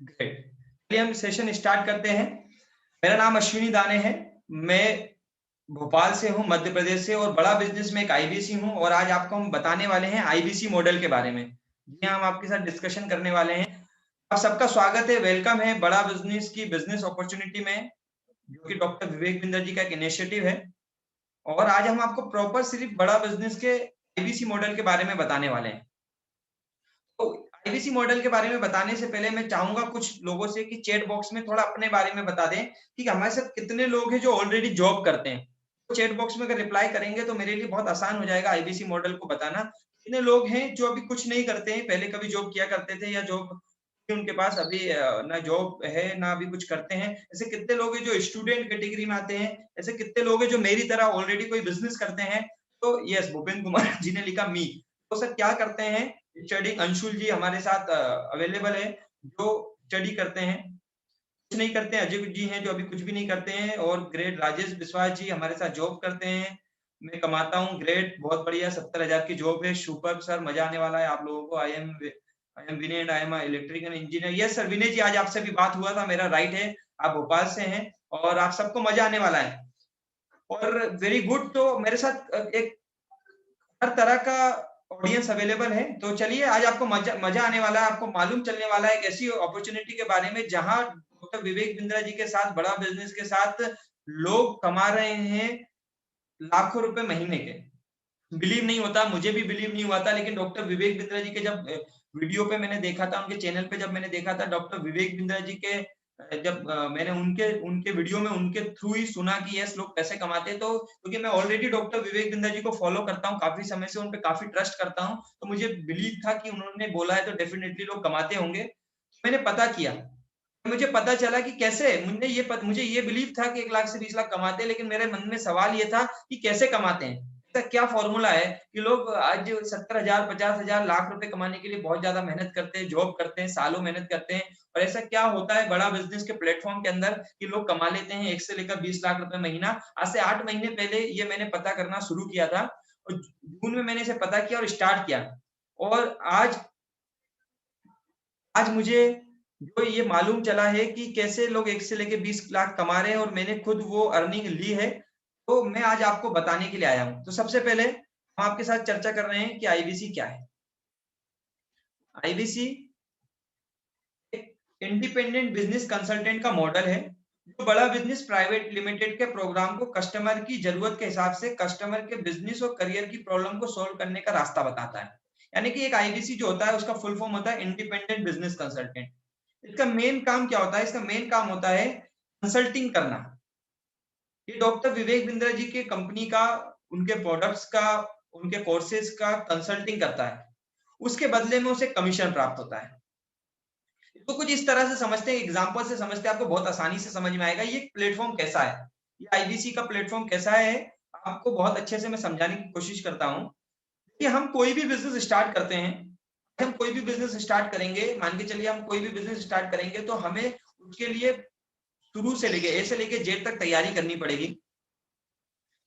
Great, चलिए हम session start करते हैं। मेरा नाम अश्विनी दाने है। मैं भोपाल से हूँ, मध्य प्रदेश से, और बड़ा बिजनेस में एक आईबीसी हूँ। और आज आपको हम बताने वाले हैं आईबीसी मॉडल के बारे में। जी हाँ, हम आपके साथ डिस्कशन करने वाले हैं। आप सबका स्वागत है, वेलकम है बड़ा बिजनेस की बिजनेस अपॉर्चुनिटी में, जो कि डॉक्टर विवेक बिंद्रा जी का एक इनिशिएटिव है। और आज हम आपको प्रॉपर सिर्फ बड़ा बिजनेस के आईबीसी मॉडल के बारे में बताने वाले हैं। तो आईबीसी मॉडल के बारे में बताने से पहले मैं चाहूंगा कुछ लोगों से कि चैट बॉक्स में थोड़ा अपने बारे में बता दें कि हमारे साथ कितने लोग हैं जो ऑलरेडी जॉब करते हैं। तो चैट बॉक्स में अगर रिप्लाई करेंगे तो मेरे लिए बहुत आसान हो जाएगा आईबीसी मॉडल को बताना। कितने लोग हैं जो अभी कुछ नहीं करते हैं, पहले कभी जॉब किया करते थे, या जॉब उनके पास अभी ना जॉब है ना अभी कुछ करते हैं। ऐसे कितने लोग हैं जो स्टूडेंट कैटेगरी में आते हैं। ऐसे कितने लोग हैं जो मेरी तरह ऑलरेडी कोई बिजनेस करते हैं। तो यस, भूपेंद्र कुमार जी ने लिखा मी। तो सर क्या करते हैं स्टडी? अंशुल जी हमारे साथ अवेलेबल है, जो स्टडी करते हैं। कुछ नहीं करते हैं अजय जी हैं जो अभी कुछ भी नहीं करते हैं। और ग्रेट राजेश विश्वास जी हमारे साथ जॉब करते हैं। मैं कमाता हूँ, ग्रेट, बहुत बढ़िया, 70,000 की जॉब है। सुपर सर, मजा आने वाला है आप लोगों को। I am Vinay and I am electrical engineer. Yes sir, Vinay ji आज आपसे भी बात हुआ था, मेरा राइट है। आप भोपाल से हैं और आप सबको मजा आने वाला है। और वेरी गुड, तो मेरे साथ एक हर तरह का ऑडियंस अवेलेबल है। तो चलिए आज आपको मजा मजा आने वाला है। आपको मालूम चलने वाला है एक ऐसी अपॉर्चुनिटी के बारे में जहां डॉक्टर विवेक बिंद्रा जी के साथ, बड़ा बिजनेस के साथ, लोग कमा रहे हैं लाखों रुपए महीने के। बिलीव नहीं होता, मुझे भी बिलीव नहीं हुआ था, लेकिन डॉक्टर विवेक बिंद्रा जी के जब वीडियो पे मैंने देखा था, उनके चैनल पे जब मैंने देखा था डॉक्टर विवेक बिंद्रा जी के, जब मैंने उनके उनके वीडियो में उनके थ्रू ही सुना कि यस लोग पैसे कमाते हैं। तो क्योंकि मैं ऑलरेडी डॉक्टर विवेक बिंद्रा जी को फॉलो करता हूँ काफी समय से, उन पे काफी ट्रस्ट करता हूँ, तो मुझे बिलीव था कि उन्होंने बोला है तो डेफिनेटली लोग कमाते होंगे। मैंने पता किया, मुझे पता चला कि कैसे। मुझे ये बिलीव था कि 1 लाख से 20 लाख कमाते हैं, लेकिन मेरे मन में सवाल ये था कि कैसे कमाते हैं। ऐसा क्या फॉर्मूला है कि लोग आज 70,000, 50,000, लाख रुपए कमाने के लिए बहुत ज्यादा मेहनत करते हैं, जॉब करते हैं, सालों मेहनत करते हैं। और ऐसा क्या होता है बड़ा बिजनेस के प्लेटफॉर्म के अंदर कि लोग कमा लेते हैं 1 से लेकर 20 लाख रुपए महीना। आज से 8 महीने पहले ये मैंने पता करना शुरू किया था, और जून में मैंने इसे पता किया और स्टार्ट किया। और आज आज मुझे जो ये मालूम चला है कि कैसे लोग 1 से लेके 20 लाख कमा रहे हैं, और मैंने खुद वो अर्निंग ली है। तो मैं आज आपको बताने के लिए आया हूँ। तो सबसे पहले हम आपके साथ चर्चा कर रहे हैं कि आईबीसी क्या है। आईबीसी एक इंडिपेंडेंट बिजनेस कंसल्टेंट का मॉडल है, जो बड़ा बिजनेस प्राइवेट लिमिटेड के प्रोग्राम को कस्टमर की जरूरत के हिसाब से कस्टमर के बिजनेस और करियर की प्रॉब्लम को सॉल्व करने का रास्ता बताता है। यानी कि एक आईबीसी जो होता है उसका फुल फॉर्म होता है इंडिपेंडेंट बिजनेस कंसल्टेंट। इसका मेन काम क्या होता है? इसका मेन काम होता है कंसल्टिंग करना। ये डॉक्टर विवेक बिंद्रा जी के कंपनी का, उनके प्रोडक्ट्स का, उनके कोर्सेज का कंसल्टिंग करता है। उसके बदले में उसे कमीशन प्राप्त होता है। तो कुछ इस तरह से समझते हैं, एग्जांपल से समझते हैं, आपको बहुत आसानी से समझ में आएगा ये प्लेटफॉर्म कैसा है। ये आईबीसी का प्लेटफॉर्म कैसा है, आपको बहुत अच्छे से मैं समझाने की कोशिश करता हूँ। कि हम कोई भी बिजनेस स्टार्ट करते हैं, हम कोई भी बिजनेस स्टार्ट करेंगे, मान के चलिए हम कोई भी बिजनेस स्टार्ट करेंगे, तो हमें उसके लिए शुरू से लेके ए से लेके जेड तक तैयारी करनी पड़ेगी,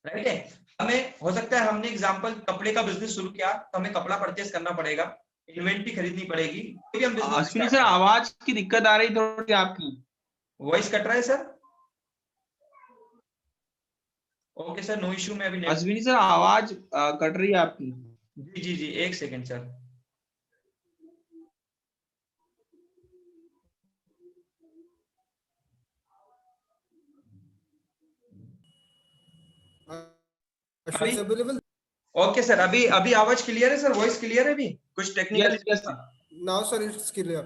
राइट है। हमें हो सकता है हमने एग्जांपल कपड़े का बिजनेस शुरू किया तो हमें कपड़ा परचेस करना पड़ेगा, इन्वेंट्री खरीदनी पड़ेगी, कोई भी हम बिजनेस अश्विनी स्टार्ट सर, करें। आवाज की दिक्कत आ रही थोड़ी आपकी। वॉइस कट रहा है sir? Okay sir, no issue. मैं अभी नेट, अश्विनी सर, आवाज कट रही है आपकी। जी जी जी, एक सेकेंड सर। अभी अवेलेबल। ओके सर, अभी अभी आवाज क्लियर है सर? वॉइस क्लियर है? अभी कुछ टेक्निकल यस इश्यू यस। था? Now sir it's clear.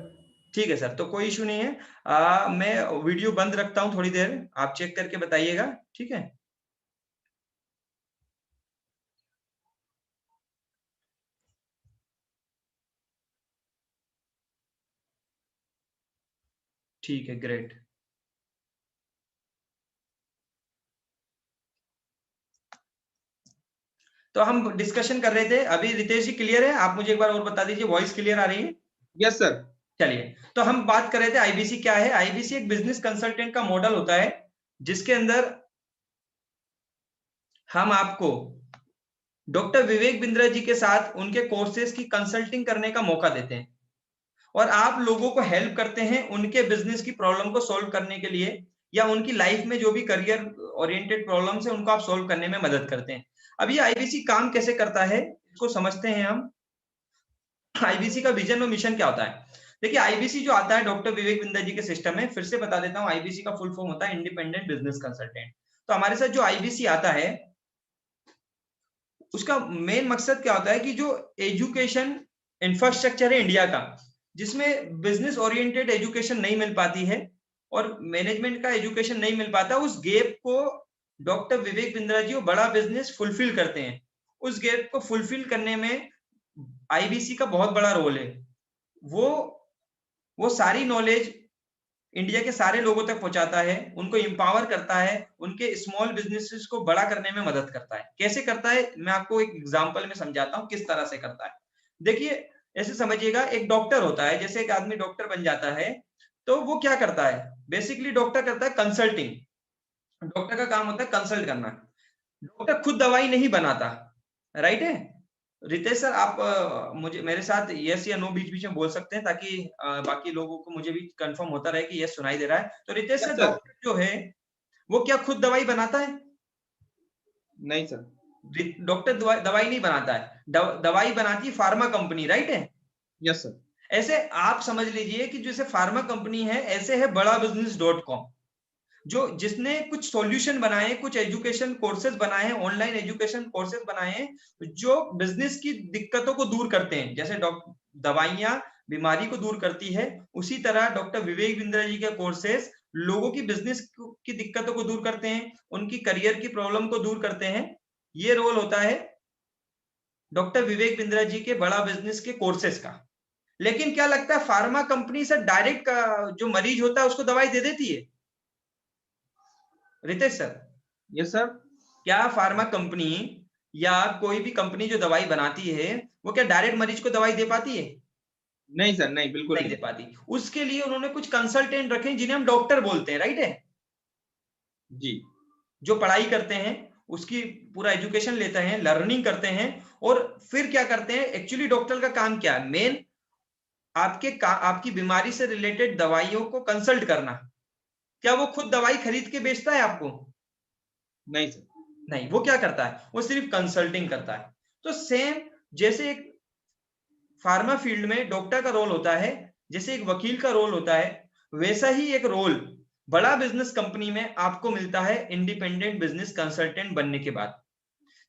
ठीक है सर, तो कोई इशू नहीं है। मैं वीडियो बंद रखता हूँ थोड़ी देर, आप चेक करके बताइएगा, ठीक है। ठीक है, ग्रेट। तो हम डिस्कशन कर रहे थे अभी। रितेश जी क्लियर है? आप मुझे एक बार और बता दीजिए, वॉइस क्लियर आ रही है? Yes sir. चलिए, तो हम बात कर रहे थे आईबीसी क्या है। आईबीसी एक बिजनेस कंसल्टेंट का मॉडल होता है, जिसके अंदर हम आपको डॉक्टर विवेक बिंद्रा जी के साथ उनके कोर्सेज की कंसल्टिंग करने का मौका देते हैं। और आप लोगों को हेल्प करते हैं उनके बिजनेस की प्रॉब्लम को सॉल्व करने के लिए, या उनकी लाइफ में जो भी करियर ओरिएंटेड प्रॉब्लम्स है उनको आप सॉल्व करने में मदद करते हैं। अब ये आईबीसी काम कैसे करता है इसको समझते हैं हम। आईबीसी का विजन और मिशन क्या होता है? देखिए, आईबीसी जो आता है डॉक्टर विवेक बिंद्रा जी के सिस्टम में, फिर से बता देता हूँ, आईबीसी का फुल फॉर्म होता है इंडिपेंडेंट बिजनेस कंसल्टेंट। तो हमारे साथ जो आईबीसी आता है उसका मेन मकसद क्या होता है कि जो एजुकेशन इंफ्रास्ट्रक्चर है इंडिया का, जिसमें बिजनेस ओरिएंटेड एजुकेशन नहीं मिल पाती है और मैनेजमेंट का एजुकेशन नहीं मिल पाता, उस गैप को डॉक्टर विवेक बिंद्रा जी वो बड़ा बिजनेस फुलफिल करते हैं। उस गैप को फुलफिल करने में आईबीसी का बहुत बड़ा रोल है। वो सारी नॉलेज इंडिया के सारे लोगों तक पहुंचाता है, उनको एम्पावर करता है, उनके स्मॉल बिजनेसेस को बड़ा करने में मदद करता है। कैसे करता है मैं आपको एक एग्जांपल में समझाता हूं किस तरह से करता है। देखिए, ऐसे समझिएगा, एक डॉक्टर होता है, जैसे एक आदमी डॉक्टर बन जाता है तो वो क्या करता है, बेसिकली डॉक्टर करता है कंसल्टिंग। डॉक्टर का काम होता है कंसल्ट करना। डॉक्टर खुद दवाई नहीं बनाता, राइट है? रितेश सर, आप मुझे मेरे साथ यस या नो बीच बीच में बोल सकते हैं, ताकि बाकी लोगों को मुझे भी कंफर्म होता रहे कि यस सुनाई दे रहा है। तो Ritesh yes sir, sir. Doctor जो है वो क्या खुद दवाई बनाता है? नहीं सर। डॉक्टर दवाई नहीं बनाता है, दवाई बनाती है फार्मा कंपनी, राइट है? Yes sir. ऐसे आप समझ लीजिए कि जैसे फार्मा कंपनी है, ऐसे है बड़ा बिजनेस .com, जो जिसने कुछ सॉल्यूशन बनाए, कुछ एजुकेशन कोर्सेज बनाए हैं, ऑनलाइन एजुकेशन कोर्सेज बनाए हैं, जो बिजनेस की दिक्कतों को दूर करते हैं। जैसे दवाइयां बीमारी को दूर करती है, उसी तरह डॉक्टर विवेक बिंद्रा जी के कोर्सेज लोगों की बिजनेस की दिक्कतों को दूर करते हैं, उनकी करियर की प्रॉब्लम को दूर करते हैं। ये रोल होता है डॉक्टर विवेक बिंद्रा जी के बड़ा बिजनेस के कोर्सेज का। लेकिन क्या लगता है, फार्मा कंपनी से डायरेक्ट जो मरीज होता है उसको दवाई दे देती है? Ritesh sir, yes sir. क्या फार्मा कंपनी या कोई भी कंपनी जो दवाई बनाती है वो क्या डायरेक्ट मरीज को दवाई दे पाती है? नहीं सर, नहीं, बिल्कुल नहीं दे नहीं। पाती। उसके लिए उन्होंने कुछ कंसल्टेंट रखे जिन्हें हम डॉक्टर बोलते हैं, राइट है? जी। जो पढ़ाई करते हैं, उसकी पूरा एजुकेशन लेते हैं, लर्निंग करते हैं, और फिर क्या करते हैं, एक्चुअली डॉक्टर का काम क्या है, मेन आपकी बीमारी से रिलेटेड दवाइयों को कंसल्ट करना। क्या वो खुद दवाई खरीद के बेचता है आपको? नहीं सर। नहीं, वो क्या करता है, वो सिर्फ कंसल्टिंग करता है। तो सेम जैसे एक फार्मा फील्ड में डॉक्टर का रोल होता है, जैसे एक वकील का रोल होता है, वैसा ही एक रोल बड़ा बिजनेस कंपनी में आपको मिलता है इंडिपेंडेंट बिजनेस कंसल्टेंट बनने के बाद।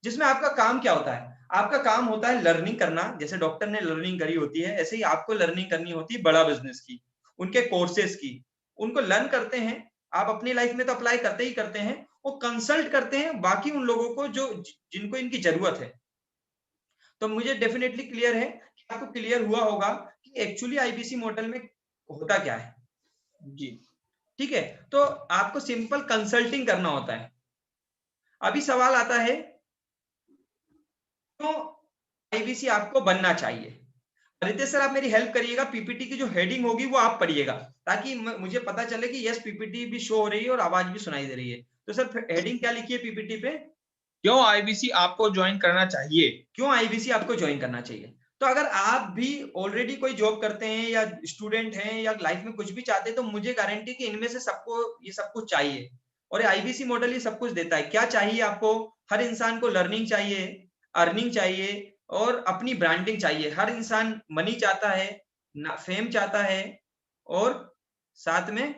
जिसमें आपका काम क्या होता है, आपका काम होता है लर्निंग करना। जैसे डॉक्टर ने लर्निंग करी होती है, ऐसे ही आपको लर्निंग करनी होती है बड़ा बिजनेस की, उनके कोर्सेज की। उनको लर्न करते हैं, आप अपनी लाइफ में तो अप्लाई करते ही करते हैं, वो कंसल्ट करते हैं बाकी उन लोगों को जो जिनको इनकी जरूरत है। तो मुझे डेफिनेटली क्लियर है कि आपको क्लियर हुआ होगा कि एक्चुअली आईबीसी मॉडल में होता क्या है। जी। ठीक है, तो आपको सिंपल कंसल्टिंग करना होता है। अभी सवाल आता है, तो आईबीसी आपको बनना चाहिए। रितेश सर, आप मेरी हेल्प करिएगा, पीपीटी की जो हेडिंग होगी वो आप पढ़िएगा, ताकि मुझे पता चले कि यस पीपीटी भी शो हो रही है और आवाज भी सुनाई दे रही है। तो सर, हेडिंग क्या लिखी है पीपीटी पे? क्यों आईबीसी आपको ज्वाइन करना चाहिए? क्यों आईबीसी आपको ज्वाइन करना चाहिए? तो अगर आप भी ऑलरेडी कोई जॉब करते हैं या स्टूडेंट हैं या लाइफ में कुछ भी चाहते हैं, तो मुझे गारंटी कि इनमें से सबको ये सब कुछ चाहिए, और आईबीसी मॉडल ये सब कुछ देता है। क्या चाहिए आपको? हर इंसान को लर्निंग चाहिए, अर्निंग चाहिए, और अपनी ब्रांडिंग चाहिए। हर इंसान मनी चाहता है, फेम चाहता है, और साथ में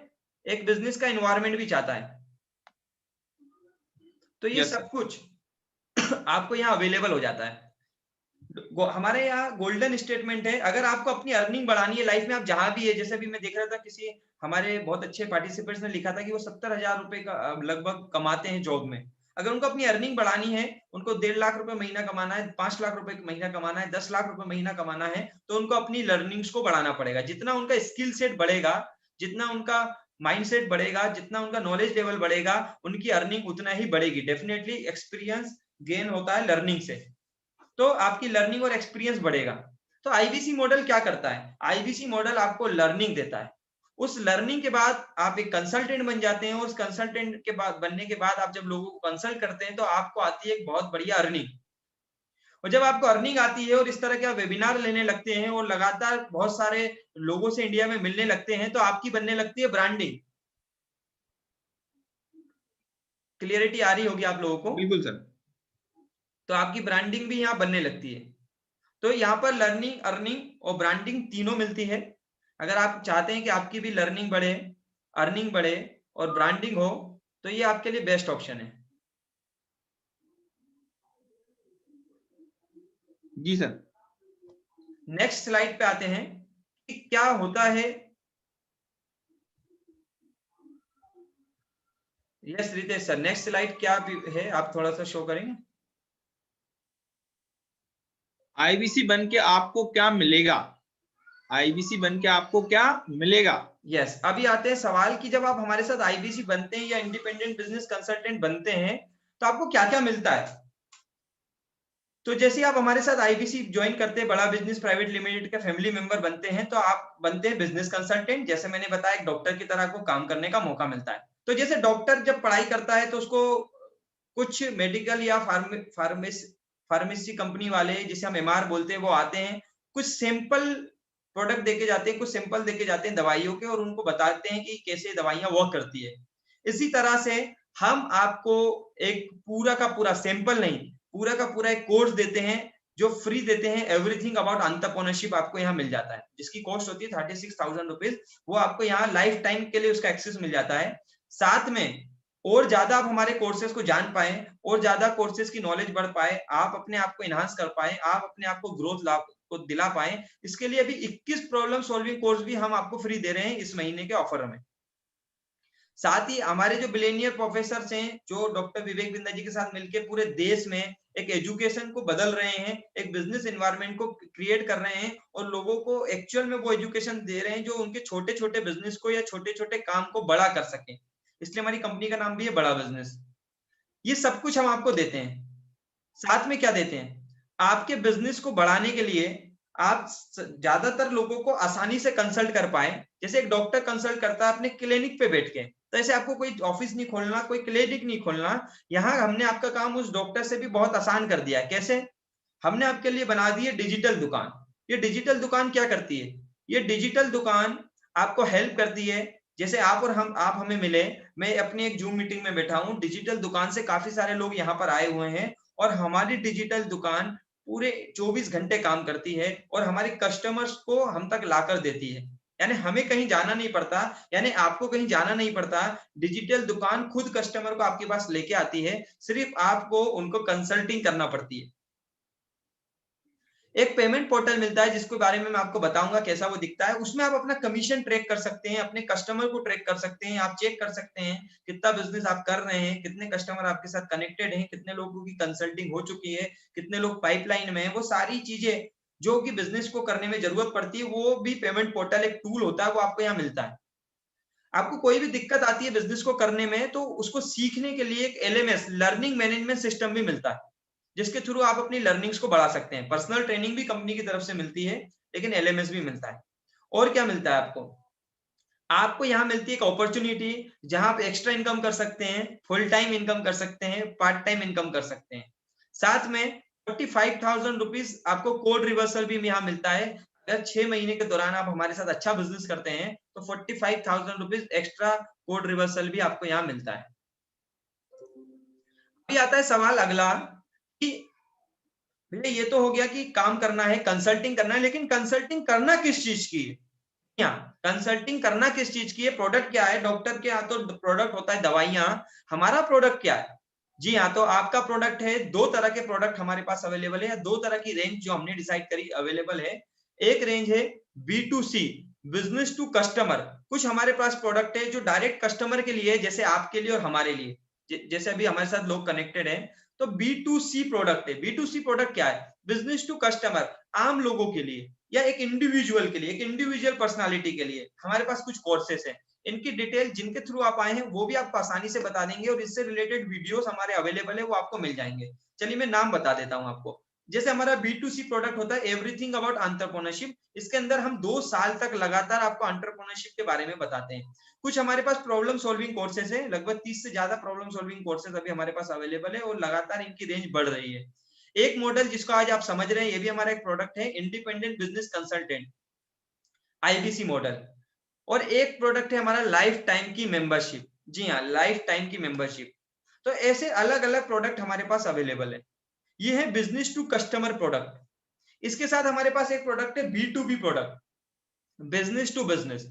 एक बिजनेस का एनवायरनमेंट भी चाहता है। तो ये यस सब सर। कुछ आपको यहाँ अवेलेबल हो जाता है। हमारे यहाँ गोल्डन स्टेटमेंट है, अगर आपको अपनी अर्निंग बढ़ानी है लाइफ में, आप जहां भी है, जैसे भी मैं देख रहा था, किसी हमारे बहुत अच्छे पार्टिसिपेंट्स ने लिखा था कि वो 70,000 रुपए का लगभग कमाते हैं जॉब में। अगर उनको अपनी अर्निंग बढ़ानी है, उनको 1.5 लाख रुपए महीना कमाना है, 5 लाख रुपए महीना कमाना है, 10 लाख रुपए महीना कमाना है, तो उनको अपनी लर्निंग्स को बढ़ाना पड़ेगा। जितना उनका स्किल सेट बढ़ेगा, जितना उनका माइंड सेट बढ़ेगा, जितना उनका नॉलेज लेवल बढ़ेगा, उनकी अर्निंग उतना ही बढ़ेगी। डेफिनेटली एक्सपीरियंस गेन होता है लर्निंग से, तो आपकी लर्निंग और एक्सपीरियंस बढ़ेगा। तो आईबीसी मॉडल क्या करता है? आईबीसी मॉडल आपको लर्निंग देता है। उस लर्निंग के बाद आप एक कंसल्टेंट बन जाते हैं। उस कंसल्टेंट के बाद बनने के बाद आप जब लोगों को कंसल्ट करते हैं, तो आपको आती है एक बहुत बढ़िया अर्निंग। और जब आपको अर्निंग आती है और इस तरह के आप वेबिनार लेने लगते हैं और लगातार बहुत सारे लोगों से इंडिया में मिलने लगते हैं, तो आपकी बनने लगती है ब्रांडिंग। क्लियरिटी आ रही होगी आप लोगों को? बिल्कुल सर। तो आपकी ब्रांडिंग भी यहाँ बनने लगती है। तो यहाँ पर लर्निंग, अर्निंग और ब्रांडिंग तीनों मिलती है। अगर आप चाहते हैं कि आपकी भी लर्निंग बढ़े, अर्निंग बढ़े और ब्रांडिंग हो, तो ये आपके लिए बेस्ट ऑप्शन है। जी सर। नेक्स्ट स्लाइड पे आते हैं कि क्या होता है। Yes Ritesh sir, next slide क्या है, आप थोड़ा सा शो करेंगे? आईबीसी बन के आपको क्या मिलेगा? आईबीसी बन के आपको क्या मिलेगा? यस, अभी आते हैं सवाल कि जब आप हमारे साथ आईबीसी बनते हैं या इंडिपेंडेंट बिजनेस कंसल्टेंट बनते हैं, तो आपको क्या क्या मिलता है। तो जैसे आप हमारे साथ आईबीसी ज्वाइन करते हैं, बड़ा बिजनेस प्राइवेट लिमिटेड के फैमिली मेंबर बनते हैं, तो आप बनते हैं बिजनेस कंसल्टेंट। जैसे मैंने बताया, एक डॉक्टर की तरह आपको काम करने का मौका मिलता है। तो जैसे डॉक्टर जब पढ़ाई करता है तो उसको कुछ मेडिकल या फार्मेसी कंपनी वाले, जिसे हम एमआर बोलते हैं, वो आते हैं, कुछ सिंपल प्रोडक्ट देके जाते हैं, कुछ सिंपल देके जाते हैं दवाइयों के, और उनको बताते हैं कि कैसे दवाइयां वर्क करती है। इसी तरह से हम आपको एक पूरा का पूरा सैंपल नहीं, पूरा का पूरा एक कोर्स देते हैं, जो फ्री देते हैं। एवरीथिंग अबाउट एंटरप्रेन्योरशिप आपको यहाँ मिल जाता है, जिसकी कॉस्ट होती है 36,000 रुपीज। वो आपको यहाँ लाइफ टाइम के लिए उसका एक्सेस मिल जाता है। साथ में और ज्यादा आप हमारे कोर्सेज को जान पाए और ज्यादा कोर्सेज की नॉलेज बढ़ पाए, आप अपने आप को इनहांस कर पाए, आप अपने आप को ग्रोथ लाभ को दिला पाए, इसके लिए अभी 21 प्रॉब्लम सॉल्विंग कोर्स भी हम आपको फ्री दे रहे हैं इस महीने के ऑफर में। साथ ही हमारे जो बिलियनियर प्रोफेसर हैं, जो डॉक्टर विवेक बिंदा जी के साथ मिलकर पूरे देश में एक एजुकेशन को बदल रहे हैं, एक बिजनेस एनवायरनमेंट को क्रिएट कर रहे हैं और लोगों को एक्चुअल में वो एजुकेशन दे रहे हैं जो उनके छोटे छोटे बिजनेस को या छोटे छोटे काम को बड़ा कर सके। इसलिए हमारी कंपनी का नाम भी है बड़ा बिजनेस। ये सब कुछ हम आपको देते हैं। साथ में क्या देते हैं, आपके बिजनेस को बढ़ाने के लिए आप ज्यादातर लोगों को आसानी से कंसल्ट कर पाए। जैसे एक डॉक्टर कंसल्ट करता है अपने क्लिनिक पे बैठ के, तो ऐसे आपको कोई ऑफिस नहीं खोलना, कोई क्लिनिक नहीं खोलना। यहाँ हमने आपका काम उस डॉक्टर से भी बहुत आसान कर दिया है। कैसे? हमने आपके लिए बना दी है डिजिटल दुकान। ये डिजिटल दुकान क्या करती है? ये डिजिटल दुकान आपको हेल्प करती है। जैसे आप और हम, आप हमें मिले, मैं अपनी एक जूम मीटिंग में बैठा हूँ, डिजिटल दुकान से काफी सारे लोग यहाँ पर आए हुए हैं, और हमारी डिजिटल दुकान पूरे 24 घंटे काम करती है और हमारे कस्टमर्स को हम तक लाकर देती है। यानी हमें कहीं जाना नहीं पड़ता, यानी आपको कहीं जाना नहीं पड़ता। डिजिटल दुकान खुद कस्टमर को आपके पास लेके आती है, सिर्फ आपको उनको कंसल्टिंग करना पड़ती है। एक पेमेंट पोर्टल मिलता है जिसके बारे में मैं आपको बताऊंगा कैसा वो दिखता है। उसमें आप अपना कमीशन ट्रैक कर सकते हैं, अपने कस्टमर को ट्रैक कर सकते हैं, आप चेक कर सकते हैं कितना बिजनेस आप कर रहे हैं, कितने कस्टमर आपके साथ कनेक्टेड हैं, कितने लोगों की कंसल्टिंग हो चुकी है, कितने लोग पाइपलाइन में है। वो सारी चीजें जो कि बिजनेस को करने में जरूरत पड़ती है, वो भी पेमेंट पोर्टल एक टूल होता है, वो आपको यहाँ मिलता है। आपको कोई भी दिक्कत आती है बिजनेस को करने में, तो उसको सीखने के लिए एक एलएमएस, लर्निंग मैनेजमेंट सिस्टम भी मिलता है, जिसके थ्रू आप अपनी लर्निंग्स को बढ़ा सकते हैं। पर्सनल ट्रेनिंग भी कंपनी की तरफ से मिलती है, लेकिन एलएमएस भी मिलता है। और क्या मिलता है आपको? आपको यहाँ मिलती है एक अपॉर्चुनिटी, जहां आप एक्स्ट्रा इनकम कर सकते हैं, फुल टाइम इनकम कर सकते हैं, पार्ट टाइम इनकम कर सकते हैं। साथ में 45,000 रुपीज आपको कोड रिवर्सल भी यहाँ मिलता है। अगर 6 महीने के दौरान आप हमारे साथ अच्छा बिजनेस करते हैं, तो 45,000 रुपीज एक्स्ट्रा कोड रिवर्सल भी आपको यहाँ मिलता है। अभी आता है सवाल अगला कि भैया ये तो हो गया कि काम करना है, कंसल्टिंग करना है, लेकिन कंसल्टिंग करना किस चीज की है? कंसल्टिंग करना किस चीज की है? प्रोडक्ट क्या है? डॉक्टर के यहाँ तो प्रोडक्ट होता है दवाइयां, हमारा प्रोडक्ट क्या है? जी हाँ, तो आपका प्रोडक्ट है, दो तरह के प्रोडक्ट हमारे पास अवेलेबल है, दो तरह की रेंज जो हमने डिसाइड करी अवेलेबल है। एक रेंज है B2C, बिजनेस टू कस्टमर। कुछ हमारे पास प्रोडक्ट है जो डायरेक्ट कस्टमर के लिए, जैसे आपके लिए और हमारे लिए, जैसे अभी हमारे साथ लोग कनेक्टेड है, तो B2C प्रोडक्ट है। B2C प्रोडक्ट क्या है? बिजनेस टू कस्टमर, आम लोगों के लिए या एक इंडिविजुअल के लिए, एक इंडिविजुअल पर्सनालिटी के लिए हमारे पास कुछ कोर्सेस हैं। इनकी डिटेल जिनके थ्रू आप आए हैं वो भी आपको आसानी से बता देंगे, और इससे रिलेटेड वीडियोस हमारे अवेलेबल है, वो आपको मिल जाएंगे। चलिए मैं नाम बता देता हूं आपको। जैसे हमारा B2C प्रोडक्ट होता है एवरीथिंग अबाउट एंटरप्रेन्योरशिप। इसके अंदर हम 2 साल तक लगातार आपको एंटरप्रेन्योरशिप के बारे में बताते हैं। कुछ हमारे पास प्रॉब्लम सॉल्विंग कोर्सेज है, लगभग 30 से ज्यादा प्रॉब्लम सॉल्विंग कोर्सेज अभी हमारे पास अवेलेबल है, और लगातार इनकी रेंज बढ़ रही है। एक मॉडल जिसको आज आप समझ रहे हैं, ये भी हमारा एक प्रोडक्ट है, independent business consultant, IBC model. और एक प्रोडक्ट है हमारा लाइफ टाइम की मेंबरशिप। जी हाँ, लाइफ टाइम की मेंबरशिप। तो ऐसे अलग अलग प्रोडक्ट हमारे पास अवेलेबल है। ये है बिजनेस टू कस्टमर प्रोडक्ट। इसके साथ हमारे पास एक प्रोडक्ट है B to B product, business to business.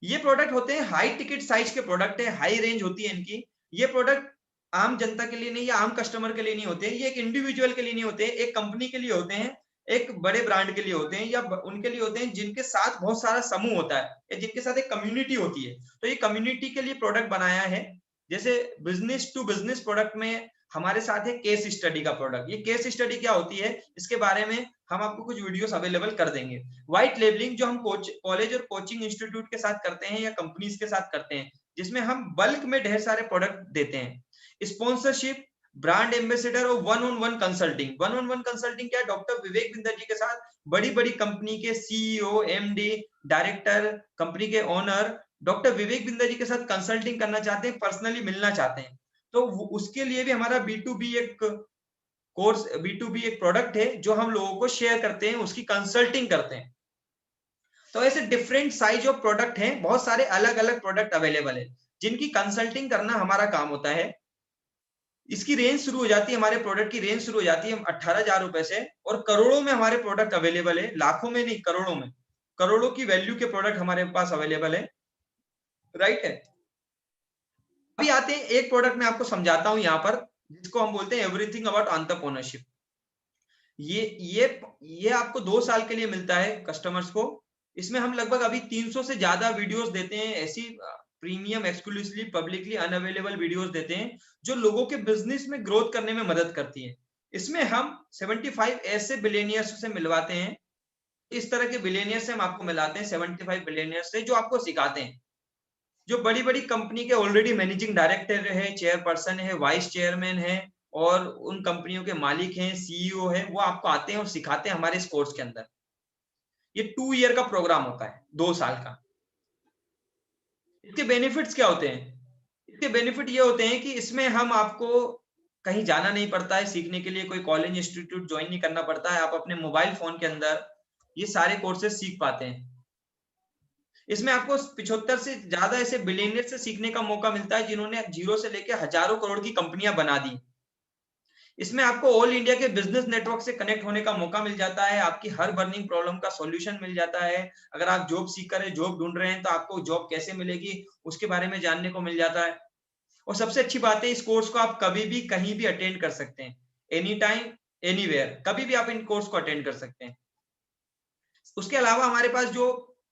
ये प्रोडक्ट होते हैं हाई टिकट साइज के प्रोडक्ट है, हाई रेंज होती है इनकी। ये प्रोडक्ट आम जनता के लिए नहीं या आम कस्टमर के लिए नहीं होते, ये एक इंडिविजुअल के लिए नहीं होते, एक कंपनी के लिए होते हैं, एक बड़े ब्रांड के लिए होते हैं, या उनके लिए होते हैं जिनके साथ बहुत सारा समूह होता है या जिनके साथ एक कम्युनिटी होती है। तो ये कम्युनिटी के लिए प्रोडक्ट बनाया है। जैसे बिजनेस टू बिजनेस प्रोडक्ट में हमारे साथ है केस स्टडी का प्रोडक्ट। ये केस स्टडी क्या होती है, इसके बारे में हम आपको कुछ वीडियोस अवेलेबल कर देंगे। व्हाइट लेबलिंग जो हम कॉलेज और कोचिंग इंस्टीट्यूट के साथ करते हैं या कंपनीज के साथ करते हैं, जिसमें हम बल्क में ढेर सारे प्रोडक्ट देते हैं। स्पॉन्सरशिप, ब्रांड एम्बेसडर और one on one consulting. One on one consulting क्या है, डॉक्टर विवेक बिंदर जी के साथ बड़ी बड़ी कंपनी के सीईओ, एमडी, डायरेक्टर, कंपनी के ओनर डॉक्टर विवेक बिंदर जी के साथ कंसल्टिंग करना चाहते हैं, पर्सनली मिलना चाहते हैं, तो उसके लिए भी हमारा B2B एक कोर्स, B2B एक प्रोडक्ट है जो हम लोगों को शेयर करते हैं, उसकी कंसल्टिंग करते हैं। तो ऐसे डिफरेंट साइज ऑफ प्रोडक्ट हैं, बहुत सारे अलग अलग प्रोडक्ट अवेलेबल है जिनकी कंसल्टिंग करना हमारा काम होता है। इसकी रेंज शुरू हो जाती है, हमारे प्रोडक्ट की रेंज शुरू हो जाती है 18,000 रुपए से, और करोड़ों में हमारे प्रोडक्ट अवेलेबल है, लाखों में नहीं, करोड़ों में, करोड़ों की वैल्यू के प्रोडक्ट हमारे पास अवेलेबल है। राइट है। अभी आते हैं एक प्रोडक्ट मैं आपको समझाता हूं यहाँ पर, जिसको हम बोलते हैं एवरीथिंग अबाउट एंटरप्रेन्योरशिप। ये आपको 2 साल के लिए मिलता है कस्टमर्स को। इसमें हम लगभग अभी 300 से ज्यादा वीडियोस देते हैं, ऐसी premium, exclusively, publicly unavailable videos देते हैं जो लोगों के बिजनेस में ग्रोथ करने में मदद करती है। इसमें हम 75 ऐसे बिलियनियर्स से मिलवाते हैं, इस तरह के बिलियनियर्स से हम आपको मिलाते हैं, 75 बिलियनियर्स से, जो आपको सिखाते हैं, जो बड़ी बड़ी कंपनी के ऑलरेडी मैनेजिंग डायरेक्टर है, चेयरपर्सन है, वाइस चेयरमैन है, और उन कंपनियों के मालिक हैं, सीईओ है, वो आपको आते हैं और सिखाते हैं हमारे इस कोर्स के अंदर। ये 2 ईयर का प्रोग्राम होता है, 2 साल का। इसके बेनिफिट्स क्या होते हैं? इसके बेनिफिट ये होते हैं कि इसमें हम आपको कहीं जाना नहीं पड़ता है सीखने के लिए, कोई कॉलेज इंस्टीट्यूट ज्वाइन नहीं करना पड़ता है, आप अपने मोबाइल फोन के अंदर ये सारे कोर्सेज सीख पाते हैं। इसमें आपको 75 से ज्यादा ऐसे बिलियनियर से सीखने का मौका मिलता है जिन्होंने जीरो से लेकर हजारों करोड़ की कंपनियां बना दी। इसमें आपको ऑल इंडिया के बिजनेस नेटवर्क से कनेक्ट होने का मौका मिल जाता है, आपकी हर बर्निंग प्रॉब्लम का सॉल्यूशन मिल जाता है। अगर आप जॉब सीकर है, जॉब ढूंढ रहे हैं, तो आपको जॉब कैसे मिलेगी उसके बारे में जानने को मिल जाता है। और सबसे अच्छी बात है, इस कोर्स को आप कभी भी कहीं भी अटेंड कर सकते हैं, एनी टाइम, एनीवेयर, कभी भी आप इन कोर्स को अटेंड कर सकते हैं। उसके अलावा हमारे पास जो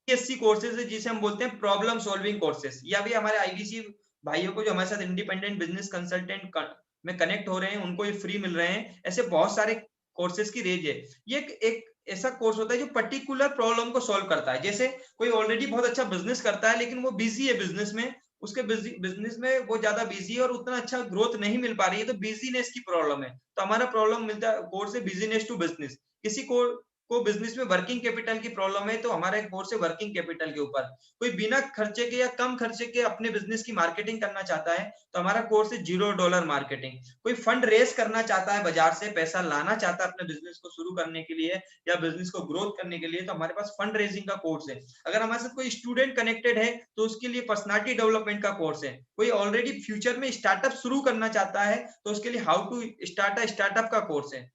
PSC कोर्सेज है, जिसे हम बोलते हैं प्रॉब्लम सॉल्विंग कोर्सेज, या भी हमारे आईबीसी भाइयों को जो हमारे साथ इंडिपेंडेंट बिजनेस कंसल्टेंट में कनेक्ट हो रहे हैं, उनको ये फ्री मिल रहे हैं। ऐसे बहुत सारे कोर्सेज की रेंज है। ये एक ऐसा कोर्स होता है जो पर्टिकुलर प्रॉब्लम को सॉल्व करता है। जैसे कोई ऑलरेडी बहुत अच्छा बिजनेस करता है लेकिन वो बिजी है बिजनेस में, उसके बिजनेस में वो ज्यादा बिजी है और उतना अच्छा ग्रोथ नहीं मिल पा रही है, तो बिजीनेस की प्रॉब्लम है, तो हमारा प्रॉब्लम मिलता है कोर्स है बिजनेस टू बिजनेस। किसी को बिजनेस में वर्किंग कैपिटल की प्रॉब्लम है, तो हमारा एक कोर्स है वर्किंग कैपिटल के ऊपर। कोई बिना खर्चे के या कम खर्चे के अपने बिजनेस की मार्केटिंग करना चाहता है, तो हमारा कोर्स है $0 मार्केटिंग। कोई फंड रेस करना चाहता है, बाजार से पैसा लाना चाहता है अपने बिजनेस को शुरू करने के लिए या बिजनेस को ग्रोथ करने के लिए, तो हमारे पास फंड रेजिंग का कोर्स है। अगर हमारे साथ कोई स्टूडेंट कनेक्टेड है, तो उसके लिए पर्सनालिटी डेवलपमेंट का कोर्स है। कोई ऑलरेडी फ्यूचर में स्टार्टअप शुरू करना चाहता है, तो उसके लिए how to start a startup का कोर्स है।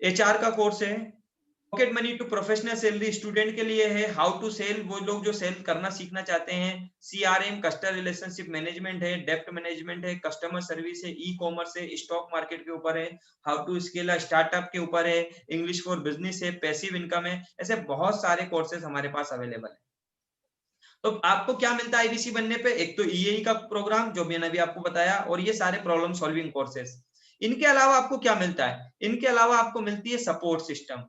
HR का कोर्स है। Pocket money to professional salary student के लिए है। हाउ टू सेल, वो लोग जो सेल करना सीखना चाहते हैं। CRM, कस्टमर रिलेशनशिप मैनेजमेंट है, डेप्ट मैनेजमेंट है, कस्टमर सर्विस है, ई-कॉमर्स है, स्टॉक मार्केट के ऊपर है, हाउ टू स्केल स्टार्टअप के ऊपर है, इंग्लिश फॉर बिजनेस है, पैसिव इनकम है। ऐसे बहुत सारे कोर्सेज हमारे पास अवेलेबल है। तो आपको क्या मिलता है IBC बनने पे? एक तो EAE का प्रोग्राम जो मैंने अभी आपको बताया, और ये सारे प्रॉब्लम सॉल्विंग कोर्सेज। इनके अलावा आपको क्या मिलता है? इनके अलावा आपको मिलती है सपोर्ट सिस्टम।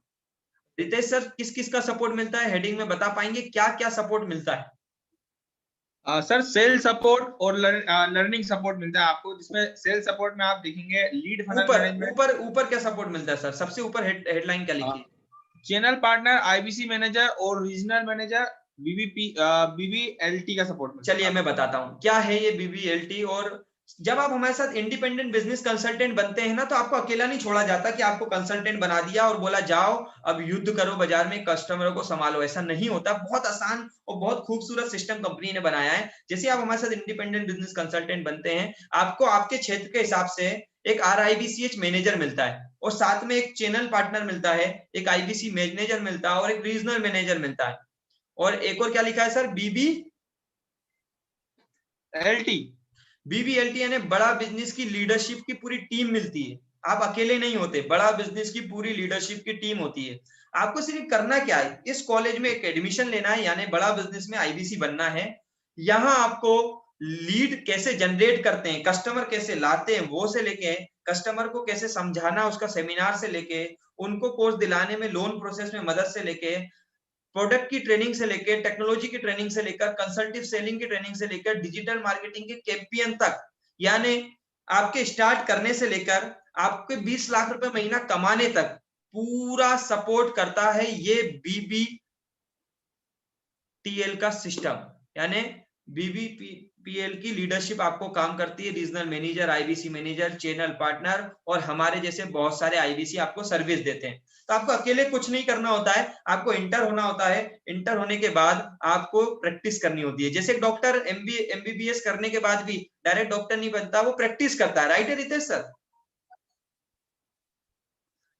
रितेश सर, किस किस का सपोर्ट मिलता है, हेडिंग में बता पाएंगे क्या क्या सपोर्ट मिलता है? सर सेल सपोर्ट और लर्निंग सपोर्ट मिलता है आपको, जिसमें सेल सपोर्ट में आप देखेंगे लीड फनल ऊपर मैनेजमेंट। ऊपर ऊपर क्या सपोर्ट मिलता है सर? सबसे ऊपर हेडलाइन क्या लिखी है? चैनल पार्टनर, IBC मैनेजर और रीजनल मैनेजर, BBLT का सपोर्ट मिलता है। चलिए मैं बताता हूँ क्या है ये BBLT और जब आप हमारे साथ इंडिपेंडेंट बिजनेस कंसल्टेंट बनते हैं ना, तो आपको अकेला नहीं छोड़ा जाता कि आपको कंसल्टेंट बना दिया और बोला जाओ अब युद्ध करो बाजार में, कस्टमरों को संभालो। ऐसा नहीं होता। बहुत आसान और बहुत खूबसूरत सिस्टम कंपनी ने बनाया है। जैसे आप हमारे साथ इंडिपेंडेंट बिजनेस कंसल्टेंट बनते हैं, आपको आपके क्षेत्र के हिसाब से एक RIBCH मैनेजर मिलता है और साथ में एक चैनल पार्टनर मिलता है, एक IBC मैनेजर मिलता है और एक रीजनल मैनेजर मिलता है। और एक और क्या लिखा है सर? BBLT यानी बड़ा बिजनेस की लीडरशिप की पूरी टीम मिलती है। आप अकेले नहीं होते, बड़ा बिजनेस की पूरी लीडरशिप की टीम होती है। आपको सिर्फ करना क्या है, इस कॉलेज में एक एडमिशन लेना है, यानी बड़ा बिजनेस में IBC बनना है। यहाँ आपको लीड कैसे जनरेट करते हैं, कस्टमर कैसे लाते हैं, वो से लेके कस्टमर को कैसे समझाना, उसका सेमिनार से लेके उनको कोर्स दिलाने में, लोन प्रोसेस में मदद से लेके, प्रोडक्ट की ट्रेनिंग से लेकर, टेक्नोलॉजी की ट्रेनिंग से लेकर, कंसल्टिव सेलिंग की ट्रेनिंग से लेकर, डिजिटल मार्केटिंग के कैंपियन तक, यानी आपके स्टार्ट करने से लेकर आपके 20 लाख रुपए महीना कमाने तक पूरा सपोर्ट करता है ये BBTL का सिस्टम। यानी BBPL की लीडरशिप आपको काम करती है। Regional manager, IBC manager, channel partner और हमारे जैसे बहुत सारे IBC आपको सर्विस देते हैं। तो आपको अकेले कुछ नहीं करना होता है, आपको इंटर होना होता है। इंटर होने के बाद आपको प्रैक्टिस करनी होती है। जैसे एक डॉक्टर MBBS करने के बाद भी डायरेक्ट डॉक्टर नहीं बनता, वो प्रैक्टिस करता है। राइट है रितेश सर?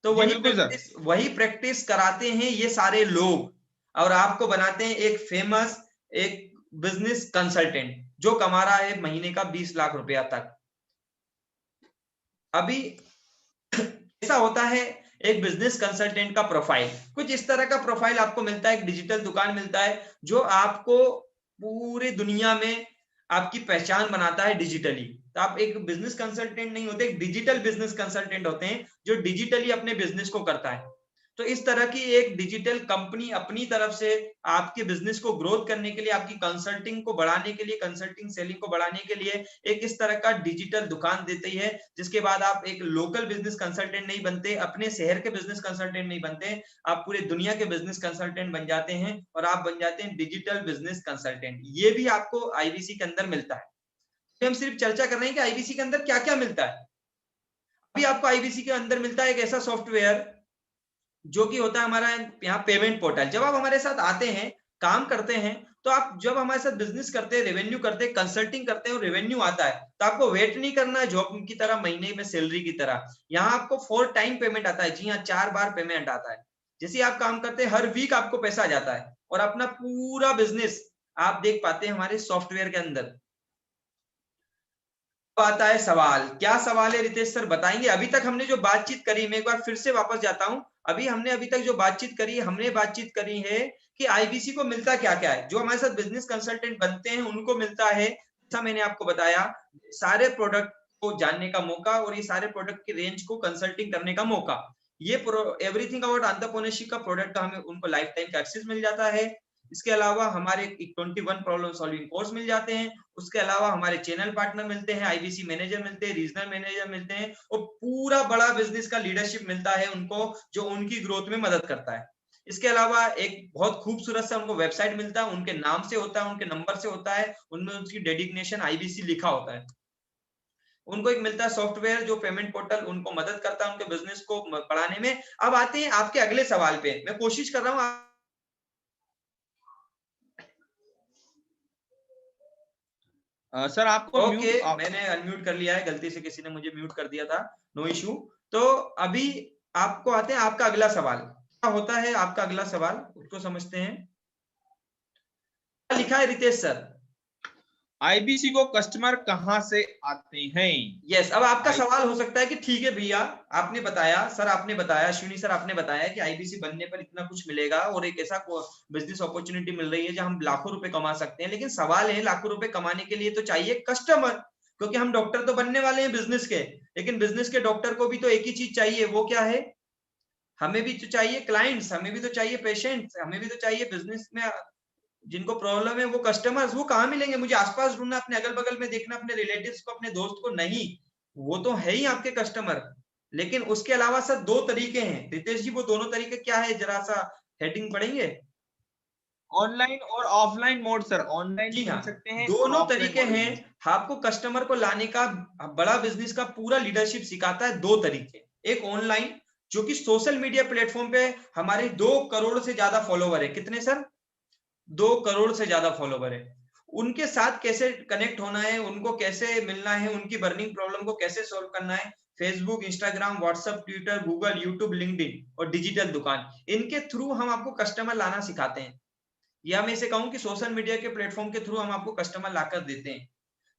तो वही प्रैक्टिस कराते हैं ये सारे लोग और आपको बनाते हैं एक फेमस, एक बिजनेस कंसल्टेंट जो कमा रहा है महीने का 20 लाख रुपया तक। अभी ऐसा होता है एक बिजनेस कंसल्टेंट का प्रोफाइल, कुछ इस तरह का प्रोफाइल आपको मिलता है। एक डिजिटल दुकान मिलता है जो आपको पूरी दुनिया में आपकी पहचान बनाता है डिजिटली। तो आप एक बिजनेस कंसल्टेंट नहीं होते, एक डिजिटल बिजनेस कंसल्टेंट होते हैं जो डिजिटली अपने बिजनेस को करता है। तो इस तरह की एक डिजिटल कंपनी अपनी तरफ से आपके बिजनेस को ग्रोथ करने के लिए, आपकी कंसल्टिंग को बढ़ाने के लिए, कंसल्टिंग सेलिंग को बढ़ाने के लिए एक इस तरह का डिजिटल दुकान देती है, जिसके बाद आप एक लोकल बिजनेस कंसल्टेंट नहीं बनते, अपने शहर के बिजनेस कंसल्टेंट नहीं बनते, आप पूरे दुनिया के बिजनेस कंसल्टेंट बन जाते हैं और आप बन जाते हैं डिजिटल बिजनेस कंसल्टेंट। ये भी आपको IBC के अंदर मिलता है। तो हम सिर्फ चर्चा कर रहे हैं कि IBC के अंदर क्या क्या मिलता है। अभी आपको IBC के अंदर मिलता है एक ऐसा सॉफ्टवेयर जो कि होता है हमारा यहाँ पेमेंट पोर्टल। जब आप हमारे साथ आते हैं, काम करते हैं, तो आप जब हमारे साथ बिजनेस करते हैं, रेवेन्यू करते हैं, कंसल्टिंग करते हैं और रेवेन्यू आता है, तो आपको वेट नहीं करना है जॉब की तरह, महीने में सैलरी की तरह। यहाँ आपको 4 टाइम पेमेंट आता है। जी हाँ, 4 बार पेमेंट आता है। जैसे आप काम करते हैं, हर वीक आपको पैसा आ जाता है और अपना पूरा बिजनेस आप देख पाते हैं हमारे सॉफ्टवेयर के अंदर। आता है सवाल, क्या सवाल है रितेश सर बताएंगे? अभी तक हमने जो बातचीत करी, मैं एक बार फिर से वापस जाता हूं। अभी तक जो बातचीत करी, हमने बातचीत करी है कि IBC को मिलता क्या क्या है। जो हमारे साथ बिजनेस कंसल्टेंट बनते हैं उनको मिलता है, जैसा मैंने आपको बताया, सारे प्रोडक्ट को जानने का मौका और ये सारे प्रोडक्ट की रेंज को कंसल्टिंग करने का मौका। ये एवरीथिंग अबाउट एंटरप्रेन्योरशिप का प्रोडक्ट का हमें उनको लाइफ टाइम का एक्सेस मिल जाता है। इसके अलावा हमारे 21 प्रॉब्लम सॉल्विंग कोर्स मिल जाते हैं। उसके अलावा हमारे चैनल पार्टनर मिलते हैं, IBC मैनेजर मिलते हैं, रीजनल मैनेजर मिलते हैं और पूरा बड़ा बिजनेस का लीडरशिप मिलता है उनको, जो उनकी ग्रोथ में मदद करता है। इसके अलावा एक बहुत खूबसूरत सा उनको वेबसाइट मिलता है, उनके नाम से होता है, उनके नंबर से होता है, उनमें उसकी डेडिग्नेशन IBC लिखा होता है। उनको एक मिलता है सॉफ्टवेयर जो पेमेंट पोर्टल उनको मदद करता है उनके बिजनेस को बढ़ाने में। अब आते हैं आपके अगले सवाल पे। मैं कोशिश कर रहा हूँ सर आपको ओके, मैंने अनम्यूट कर लिया है, गलती से किसी ने मुझे म्यूट कर दिया था, नो इशू। तो अभी आपको आते हैं आपका अगला सवाल। क्या होता है आपका अगला सवाल, उसको समझते हैं। क्या लिखा है रितेश सर? IBC को कस्टमर कहां से आते हैं? यस, अब आपका सवाल हो सकता है कि ठीक है भैया, आपने बताया सर, आपने बताया अश्विनी सर, आपने बताया कि IBC बनने पर इतना कुछ मिलेगा और एक ऐसा बिजनेस अपॉर्चुनिटी मिल रही है जहां हम लाखों रुपए कमा सकते हैं। लेकिन सवाल है, लाखों रुपए कमाने के लिए तो चाहिए कस्टमर, क्योंकि हम डॉक्टर तो बनने वाले हैं बिजनेस के, लेकिन बिजनेस के डॉक्टर को भी तो एक ही चीज चाहिए, वो क्या है? हमें भी तो चाहिए क्लाइंट्स, हमें भी तो चाहिए पेशेंट्स, हमें भी तो चाहिए बिजनेस में जिनको प्रॉब्लम है वो कस्टमर्स। वो कहाँ मिलेंगे? मुझे आसपास ढूंढना, अपने अगल बगल में देखना, अपने रिलेटिव्स को, अपने दोस्त को नहीं, वो तो है ही आपके कस्टमर। लेकिन उसके अलावा सर 2 तरीके हैं। रितेश जी, वो दोनों तरीके क्या है, जरा सा हेडिंग पढ़ेंगे? ऑनलाइन और ऑफलाइन मोड सर, ऑनलाइन जी भी हाँ, मिल सकते हैं और दोनों ऑफलाइन तरीके मोड भी हैं। मिल सकते हैं। आपको कस्टमर को लाने का, बड़ा बिजनेस का पूरा लीडरशिप सिखाता है 2 तरीके। एक ऑनलाइन, जो कि सोशल मीडिया प्लेटफॉर्म पे हमारे 2 करोड़ से ज्यादा फॉलोवर है। कितने सर? 2 करोड़ से ज्यादा फॉलोवर है। उनके साथ कैसे कनेक्ट होना है, उनको कैसे मिलना है, उनकी बर्निंग प्रॉब्लम को कैसे सॉल्व करना है। Facebook, Instagram, WhatsApp, Twitter, Google, YouTube, LinkedIn और डिजिटल दुकान, इनके थ्रू हम आपको कस्टमर लाना सिखाते हैं। या मैं इसे कहूं कि सोशल मीडिया के प्लेटफॉर्म के थ्रू हम आपको कस्टमर लाकर देते हैं।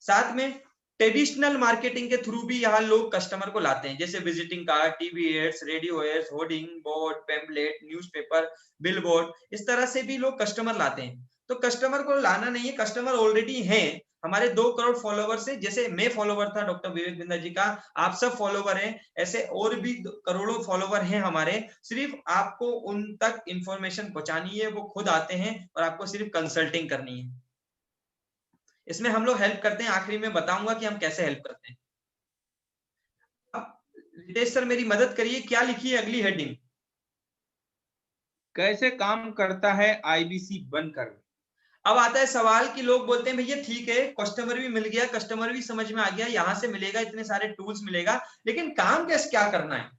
साथ में ट्रेडिशनल मार्केटिंग के थ्रू भी यहाँ लोग कस्टमर को लाते हैं, जैसे visiting card, TV ads, radio ads, hoarding board, pamphlet, newspaper, billboard, इस तरह से भी लोग कस्टमर लाते हैं। तो कस्टमर को लाना नहीं है, कस्टमर ऑलरेडी है हमारे 2 करोड़ फॉलोवर से। जैसे मैं फॉलोवर था डॉक्टर विवेक बिंदर जी का, आप सब फॉलोवर हैं, ऐसे और भी करोड़ों फॉलोवर हैं हमारे। सिर्फ आपको उन तक इंफॉर्मेशन पहुंचानी है, वो खुद आते हैं और आपको सिर्फ कंसल्टिंग करनी है। इसमें हम लोग हेल्प करते हैं, आखिरी में बताऊंगा कि हम कैसे हेल्प करते हैं। अब रितेश सर मेरी मदद करिए, क्या लिखी है अगली हेडिंग? कैसे काम करता है आईबीसी बनकर। अब आता है सवाल कि लोग बोलते हैं भैया ठीक है, कस्टमर भी मिल गया, कस्टमर भी समझ में आ गया, यहाँ से मिलेगा, इतने सारे टूल्स मिलेगा, लेकिन काम कैसे क्या करना है?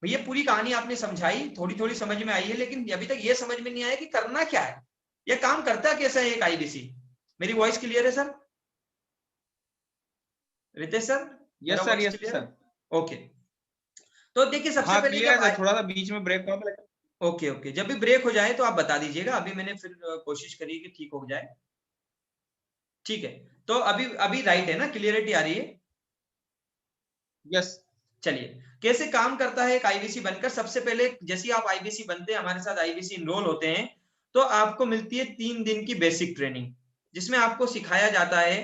भैया पूरी कहानी आपने समझाई, थोड़ी थोड़ी समझ में आई है, लेकिन अभी तक ये समझ में नहीं आया कि करना क्या है, ये काम करता कैसा है एक आईबीसी। मेरी वॉइस क्लियर है सर? रितेश सर मेरा yes sir, voice yes clear? Sir. Okay, तो देखिए सबसे हाँ पहले क्लियर जब है, थोड़ा सा बीच में ब्रेक हुआ था लेकिन। ओके ओके, जब भी ब्रेक हो जाए तो आप बता दीजिएगा, अभी मैंने फिर कोशिश करी कि ठीक हो जाए। ठीक है, तो अभी अभी राइट है ना, क्लियरिटी आ रही है? यस। चलिए, कैसे काम करता है एक आईबीसी बनकर। सबसे पहले जैसे ही आप आईबीसी बनते हैं, हमारे साथ आईबीसी इनरोल होते हैं, तो आपको मिलती है 3 दिन की बेसिक ट्रेनिंग, जिसमें आपको सिखाया जाता है,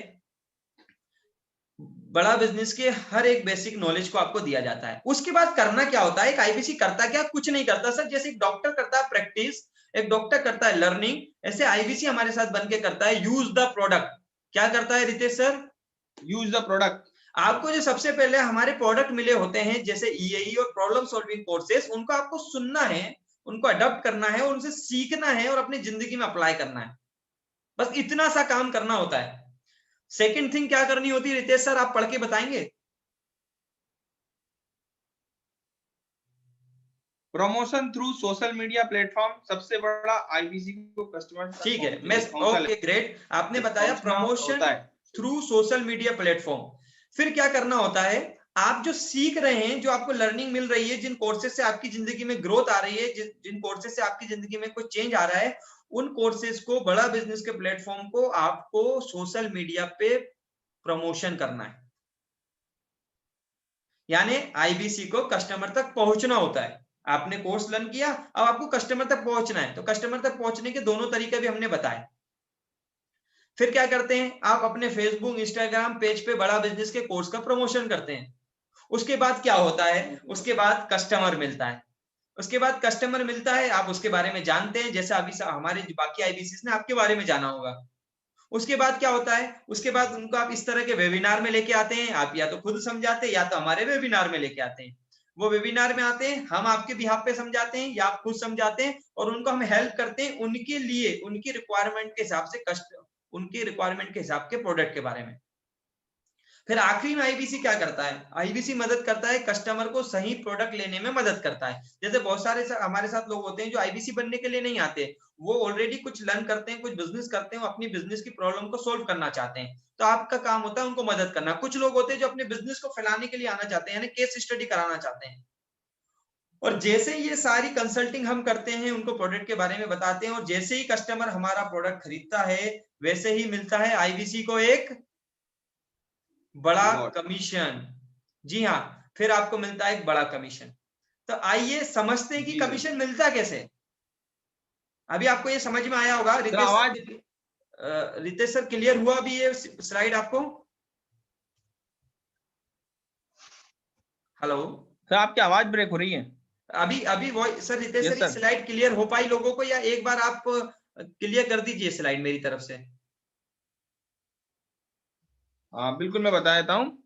बड़ा बिजनेस के हर एक बेसिक नॉलेज को आपको दिया जाता है। उसके बाद करना क्या होता है, एक आईबीसी करता क्या? कुछ नहीं करता सर। जैसे एक डॉक्टर करता है प्रैक्टिस, एक डॉक्टर करता है लर्निंग, ऐसे आईबीसी हमारे साथ बनके करता है यूज द प्रोडक्ट। क्या करता है Ritesh sir? Use the product. आपको जो सबसे पहले हमारे प्रोडक्ट मिले होते हैं, जैसे ईएई और प्रॉब्लम सॉल्विंग कोर्सेस, उनको आपको सुनना है, उनको अडॉप्ट करना है, उनसे सीखना है और अपनी जिंदगी में अप्लाई करना है। बस इतना सा काम करना होता है। सेकंड थिंग क्या करनी होती है रितेश सर, आप पढ़ के बताएंगे? Promotion through social media platform, सबसे बड़ा आईबीसी को कस्टमर तक ठीक है, पहुंचने के मैं लिए कौन सा ओके ग्रेट, आपने बताया पहुंचना प्रमोशन होता है। Through social media platform. फिर क्या करना होता है? आप जो सीख रहे हैं, जो आपको लर्निंग मिल रही है, जिन कोर्सेज से आपकी जिंदगी में ग्रोथ आ रही है, जिन कोर्सेज से आपकी जिंदगी में कोई चेंज आ रहा है, उन कोर्सेज को, बड़ा बिजनेस के प्लेटफॉर्म को आपको सोशल मीडिया पे प्रमोशन करना है। यानी आईबीसी को कस्टमर तक पहुंचना होता है। आपने कोर्स लर्न किया, अब आपको कस्टमर तक पहुंचना है, तो कस्टमर तक पहुंचने के दोनों तरीके भी हमने बताए। फिर क्या करते हैं, आप अपने फेसबुक, इंस्टाग्राम पेज पे बड़ा बिजनेस के कोर्स का प्रमोशन करते हैं। उसके बाद क्या होता है? उसके बाद कस्टमर मिलता है। उसके बाद कस्टमर मिलता है, आप उसके बारे में जानते हैं, जैसे अभी हमारे बाकी आईबीसी ने आपके बारे में जाना होगा। उसके बाद क्या होता है? उसके बाद उनको आप इस तरह के वेबिनार में लेके आते हैं, आप या तो खुद समझाते हैं या तो हमारे वेबिनार में लेके आते हैं। वो वेबिनार में आते हैं, हम आपके बिहाफ पे समझाते हैं या आप खुद समझाते हैं, और उनको हम हेल्प करते हैं उनके लिए, उनकी रिक्वायरमेंट के हिसाब से, उनकी रिक्वायरमेंट के हिसाब के प्रोडक्ट के बारे में। फिर आखिरी में आईबीसी क्या करता है? आईबीसी मदद करता है कस्टमर को सही प्रोडक्ट लेने में मदद करता है। जैसे बहुत सारे हमारे साथ लोग होते हैं जो आईबीसी बनने के लिए नहीं आते, वो ऑलरेडी कुछ लर्न करते हैं, कुछ बिजनेस करते हैं, वो अपनी बिजनेस की प्रॉब्लम को सोल्व करना चाहते हैं, तो आपका काम होता है उनको मदद करना। कुछ लोग होते हैं जो अपने बिजनेस को फैलाने के लिए आना चाहते हैं, यानी केस स्टडी कराना चाहते हैं। और जैसे ये सारी कंसल्टिंग हम करते हैं, उनको प्रोडक्ट के बारे में बताते हैं, और जैसे ही कस्टमर हमारा प्रोडक्ट खरीदता है, वैसे ही मिलता है आईबीसी को एक बड़ा कमीशन। जी हाँ, फिर आपको मिलता है एक बड़ा कमीशन। तो आइए समझते हैं कि कमीशन मिलता कैसे। अभी आपको ये समझ में आया होगा Ritesh sir? Ritesh sir clear हुआ अभी ये स्लाइड आपको? हेलो सर आपकी आवाज ब्रेक हो रही है। अभी अभी वो सर, रितेश यस सर ये सर। स्लाइड क्लियर हो पाई लोगों को, या एक बार आप क्लियर कर दीजिए स्लाइड मेरी तरफ से। हाँ बिल्कुल, मैं बता देता हूँ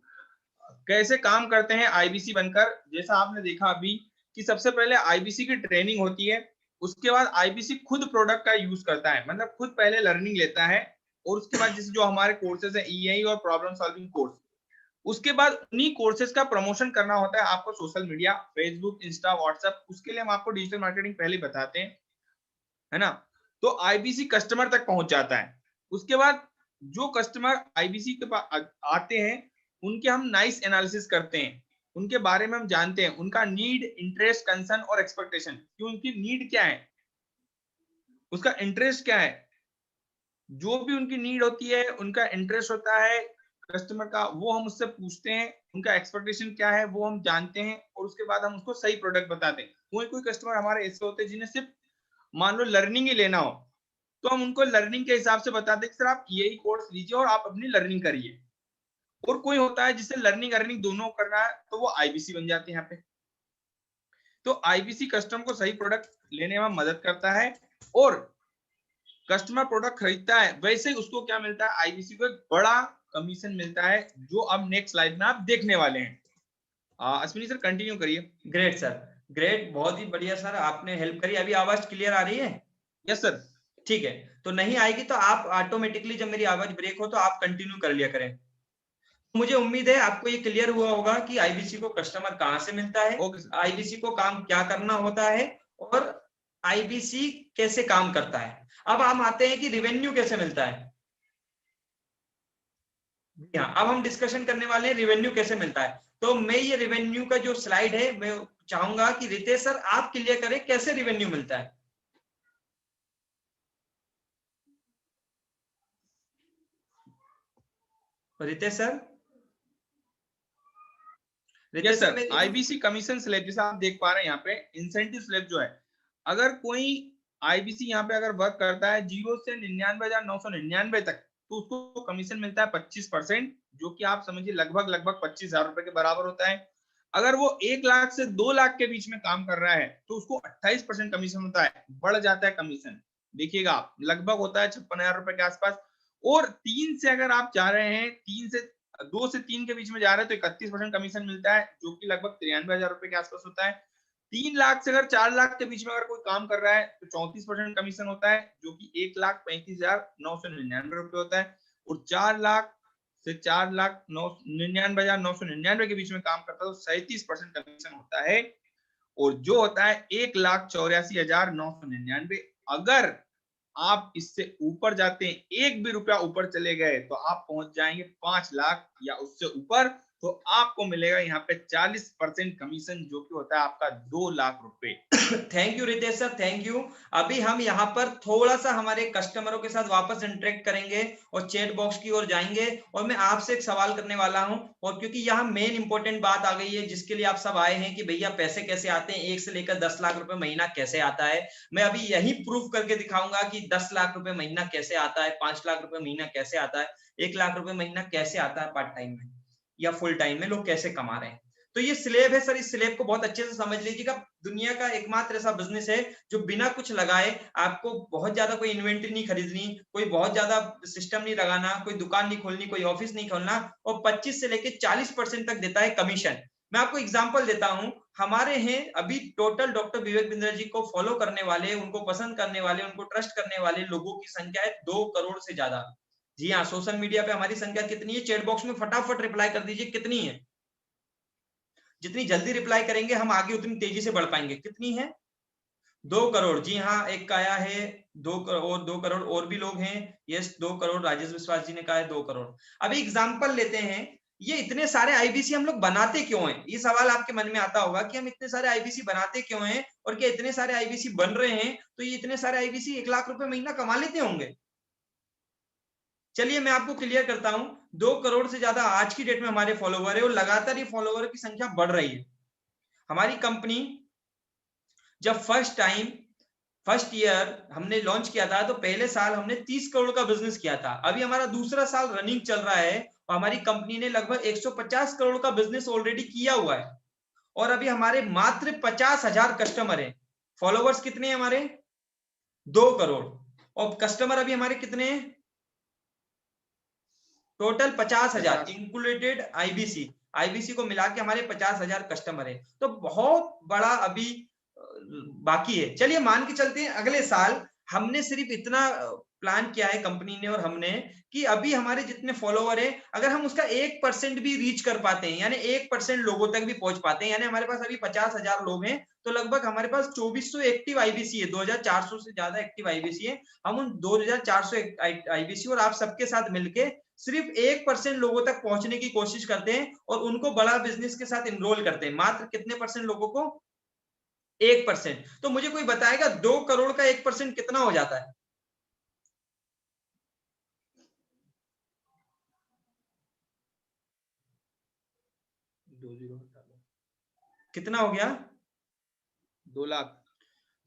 कैसे काम करते हैं आईबीसी बनकर। जैसा आपने देखा अभी कि सबसे पहले आईबीसी की ट्रेनिंग होती है, उसके बाद आईबीसी खुद प्रोडक्ट का यूज करता है, मतलब खुद पहले लर्निंग लेता है, और उसके बाद जैसे जो हमारे कोर्सेज है EI और प्रॉब्लम सॉल्विंग कोर्स, उसके बाद उन्हीं कोर्सेज का प्रमोशन करना होता है आपको social media, Facebook, Insta, WhatsApp. उसके लिए हम आपको डिजिटल मार्केटिंग पहले बताते हैं, है ना। तो आईबीसी कस्टमर तक पहुंच जाता है। उसके बाद जो कस्टमर आईबीसी के पास आते हैं उनके हम नाइस एनालिसिस करते हैं, उनके बारे में हम जानते हैं, उनका नीड, इंटरेस्ट, कंसर्न और एक्सपेक्टेशन, कि उनकी नीड क्या है, उसका इंटरेस्ट क्या है, जो भी उनकी नीड होती है, उनका इंटरेस्ट होता है कस्टमर का, वो हम उससे पूछते हैं, उनका एक्सपेक्टेशन क्या है वो हम जानते हैं, और उसके बाद हम उसको सही प्रोडक्ट बताते हैं। कोई कोई कस्टमर हमारे ऐसे होते हैं जिन्हें सिर्फ मान लो लर्निंग ही लेना हो, तो हम उनको लर्निंग के हिसाब से बताते हैं कि सर आप यही कोर्स लीजिए और आप अपनी लर्निंग करिए। और कोई होता है जिसे लर्निंग अर्निंग दोनों करना है, तो वो आईबीसी बन जाते हैं यहाँ पे। तो आईबीसी कस्टमर को सही प्रोडक्ट लेने में मदद करता है, और कस्टमर प्रोडक्ट खरीदता है वैसे ही उसको क्या मिलता है, आईबीसी को एक बड़ा कमीशन मिलता है, जो अब नेक्स्ट स्लाइड में आप देखने वाले हैं। अश्विनी सर कंटिन्यू करिए। ग्रेट सर, ग्रेट, बहुत ही बढ़िया सर, आपने हेल्प करी। अभी आवाज क्लियर आ रही है? Yes sir. ठीक है, तो नहीं आएगी तो आप ऑटोमेटिकली जब मेरी आवाज ब्रेक हो तो आप कंटिन्यू कर लिया करें। मुझे उम्मीद है आपको ये क्लियर हुआ होगा कि आईबीसी को कस्टमर कहाँ से मिलता है, ओके सर। आईबीसी को काम क्या करना होता है, और आईबीसी कैसे काम करता है। अब हम आते हैं कि रिवेन्यू कैसे मिलता है। हाँ, अब हम डिस्कशन करने वाले हैं रिवेन्यू कैसे मिलता है। तो मैं ये रिवेन्यू का जो स्लाइड है, मैं चाहूंगा कि रितेश सर आप क्लियर करें कैसे रिवेन्यू मिलता है। Ritesh sir, yes Ritesh sir sir. मेरी आईबीसी कमीशन स्लैब जैसा आप देख पा रहे हैं यहाँ पे, इंसेंटिव स्लैब जो है, अगर कोई आईबीसी यहाँ पे अगर वर्क करता है 0 से 99,999 तक, तो उसको कमीशन मिलता है 25%, जो कि आप समझिए लगभग लगभग 25,000 रुपए के बराबर होता है। अगर वो 1 लाख से 2 लाख के बीच में काम कर रहा है तो उसको 28% कमीशन होता है, बढ़ जाता है कमीशन। देखिएगा आप, लगभग होता है 56,000 रुपए के आसपास। और 3 से अगर आप जा रहे हैं, 2 से 3 के बीच में जा रहे हैं, तो 31% कमीशन मिलता है, जो कि लगभग 93,000 रुपए के आसपास होता है। 3 लाख से अगर 4 लाख के बीच में अगर कोई काम कर रहा है तो 34% कमीशन होता है, जो कि 1,35,999 रुपए होता है। और 4 लाख से 4,99,999 के बीच में काम करता है तो 37% कमीशन होता है। और जो होता है 1,84,999, अगर आप इससे ऊपर जाते हैं, एक भी रुपया ऊपर चले गए तो आप पहुंच जाएंगे 5 लाख या उससे ऊपर, तो आपको मिलेगा यहाँ पे 40% कमीशन, जो कि होता है आपका 2 लाख रुपए। Thank you Ritesh sir, thank you. अभी हम यहाँ पर थोड़ा सा हमारे कस्टमरों के साथ वापस इंटरेक्ट करेंगे और चैट बॉक्स की ओर जाएंगे, और मैं आपसे एक सवाल करने वाला हूँ। और क्योंकि यहाँ मेन इंपॉर्टेंट बात आ गई है जिसके लिए आप सब आए हैं कि भैया पैसे कैसे आते हैं, 1 से लेकर 10 लाख रुपए महीना कैसे आता है। मैं अभी यही प्रूफ करके दिखाऊंगा कि 10 लाख रुपए महीना कैसे आता है, 5 लाख रुपए महीना कैसे आता है, 1 लाख रुपए महीना कैसे आता है पार्ट टाइम में या फुल टाइम में लोग कैसे कमा रहे हैं। तो ये स्लेब है सर, इस स्लेब को बहुत अच्छे से समझ लीजिएगा। दुनिया का एकमात्र ऐसा बिजनेस है जो बिना कुछ लगाए, आपको बहुत ज्यादा कोई इन्वेंट्री नहीं खरीदनी, कोई बहुत ज्यादा सिस्टम नहीं लगाना, कोई दुकान नहीं खोलनी, कोई ऑफिस नहीं खोलना, और 25 से लेकर 40% तक देता है कमीशन। मैं आपको एग्जांपल देता हूं, हमारे हैं अभी टोटल डॉक्टर विवेक बिंद्रा जी को फॉलो करने वाले, उनको पसंद करने वाले, उनको ट्रस्ट करने वाले लोगों की संख्या है 2 करोड़ से ज्यादा। जी हाँ, सोशल मीडिया पे हमारी संख्या कितनी है, चैट बॉक्स में फटाफट रिप्लाई कर दीजिए कितनी है। जितनी जल्दी रिप्लाई करेंगे हम आगे उतनी तेजी से बढ़ पाएंगे। कितनी है? 2 करोड़। जी हाँ, एक का आया है 2 करोड़, 2 करोड़ और भी लोग हैं। यस, 2 करोड़ राजेश विश्वास जी ने कहा है 2 करोड़। अभी एग्जांपल लेते हैं, ये इतने सारे आईबीसी हम लोग बनाते क्यों हैं? ये सवाल आपके मन में आता होगा कि हम इतने सारे आईबीसी बनाते क्यों हैं, और क्या इतने सारे आईबीसी बन रहे हैं तो ये इतने सारे आईबीसी 1 लाख रुपए महीना कमा लेते होंगे? चलिए मैं आपको क्लियर करता हूं। 2 करोड़ से ज्यादा आज की डेट में हमारे फॉलोवर है, और लगातार ये फॉलोवर की संख्या बढ़ रही है। हमारी कंपनी जब फर्स्ट ईयर हमने लॉन्च किया था, तो पहले साल हमने 30 करोड़ का बिजनेस किया था। अभी हमारा दूसरा साल रनिंग चल रहा है और हमारी कंपनी ने लगभग 150 करोड़ का बिजनेस ऑलरेडी किया हुआ है, और अभी हमारे मात्र 50,000 कस्टमर हैं। फॉलोवर्स कितने हैं हमारे? 2 करोड़। और कस्टमर अभी हमारे कितने हैं? टोटल 50,000 इंक्लूडेड आईबीसी को मिला के हमारे 50,000 कस्टमर है। तो बहुत बड़ा अभी बाकी है। चलिए मान के चलते हैं अगले साल हमने सिर्फ इतना प्लान किया है कंपनी ने और हमने कि अभी हमारे जितने फॉलोवर हैं, अगर हम उसका 1% भी रीच कर पाते हैं, यानी 1% लोगों तक भी पहुंच पाते हैं, यानी हमारे पास अभी 50,000 लोग हैं, तो लगभग हमारे पास 2400 एक्टिव आईबीसी है, 2400 से ज्यादा एक्टिव आईबीसी है। हम उन 2400 आईबीसी और आप सबके साथ मिलके सिर्फ 1% लोगों तक पहुंचने की कोशिश करते हैं और उनको बड़ा बिजनेस के साथ इनरोल करते हैं। मात्र कितने परसेंट लोगों को? 1%। तो मुझे कोई बताएगा 2 करोड़ का 1% कितना हो जाता है? कितना हो गया? 2 लाख।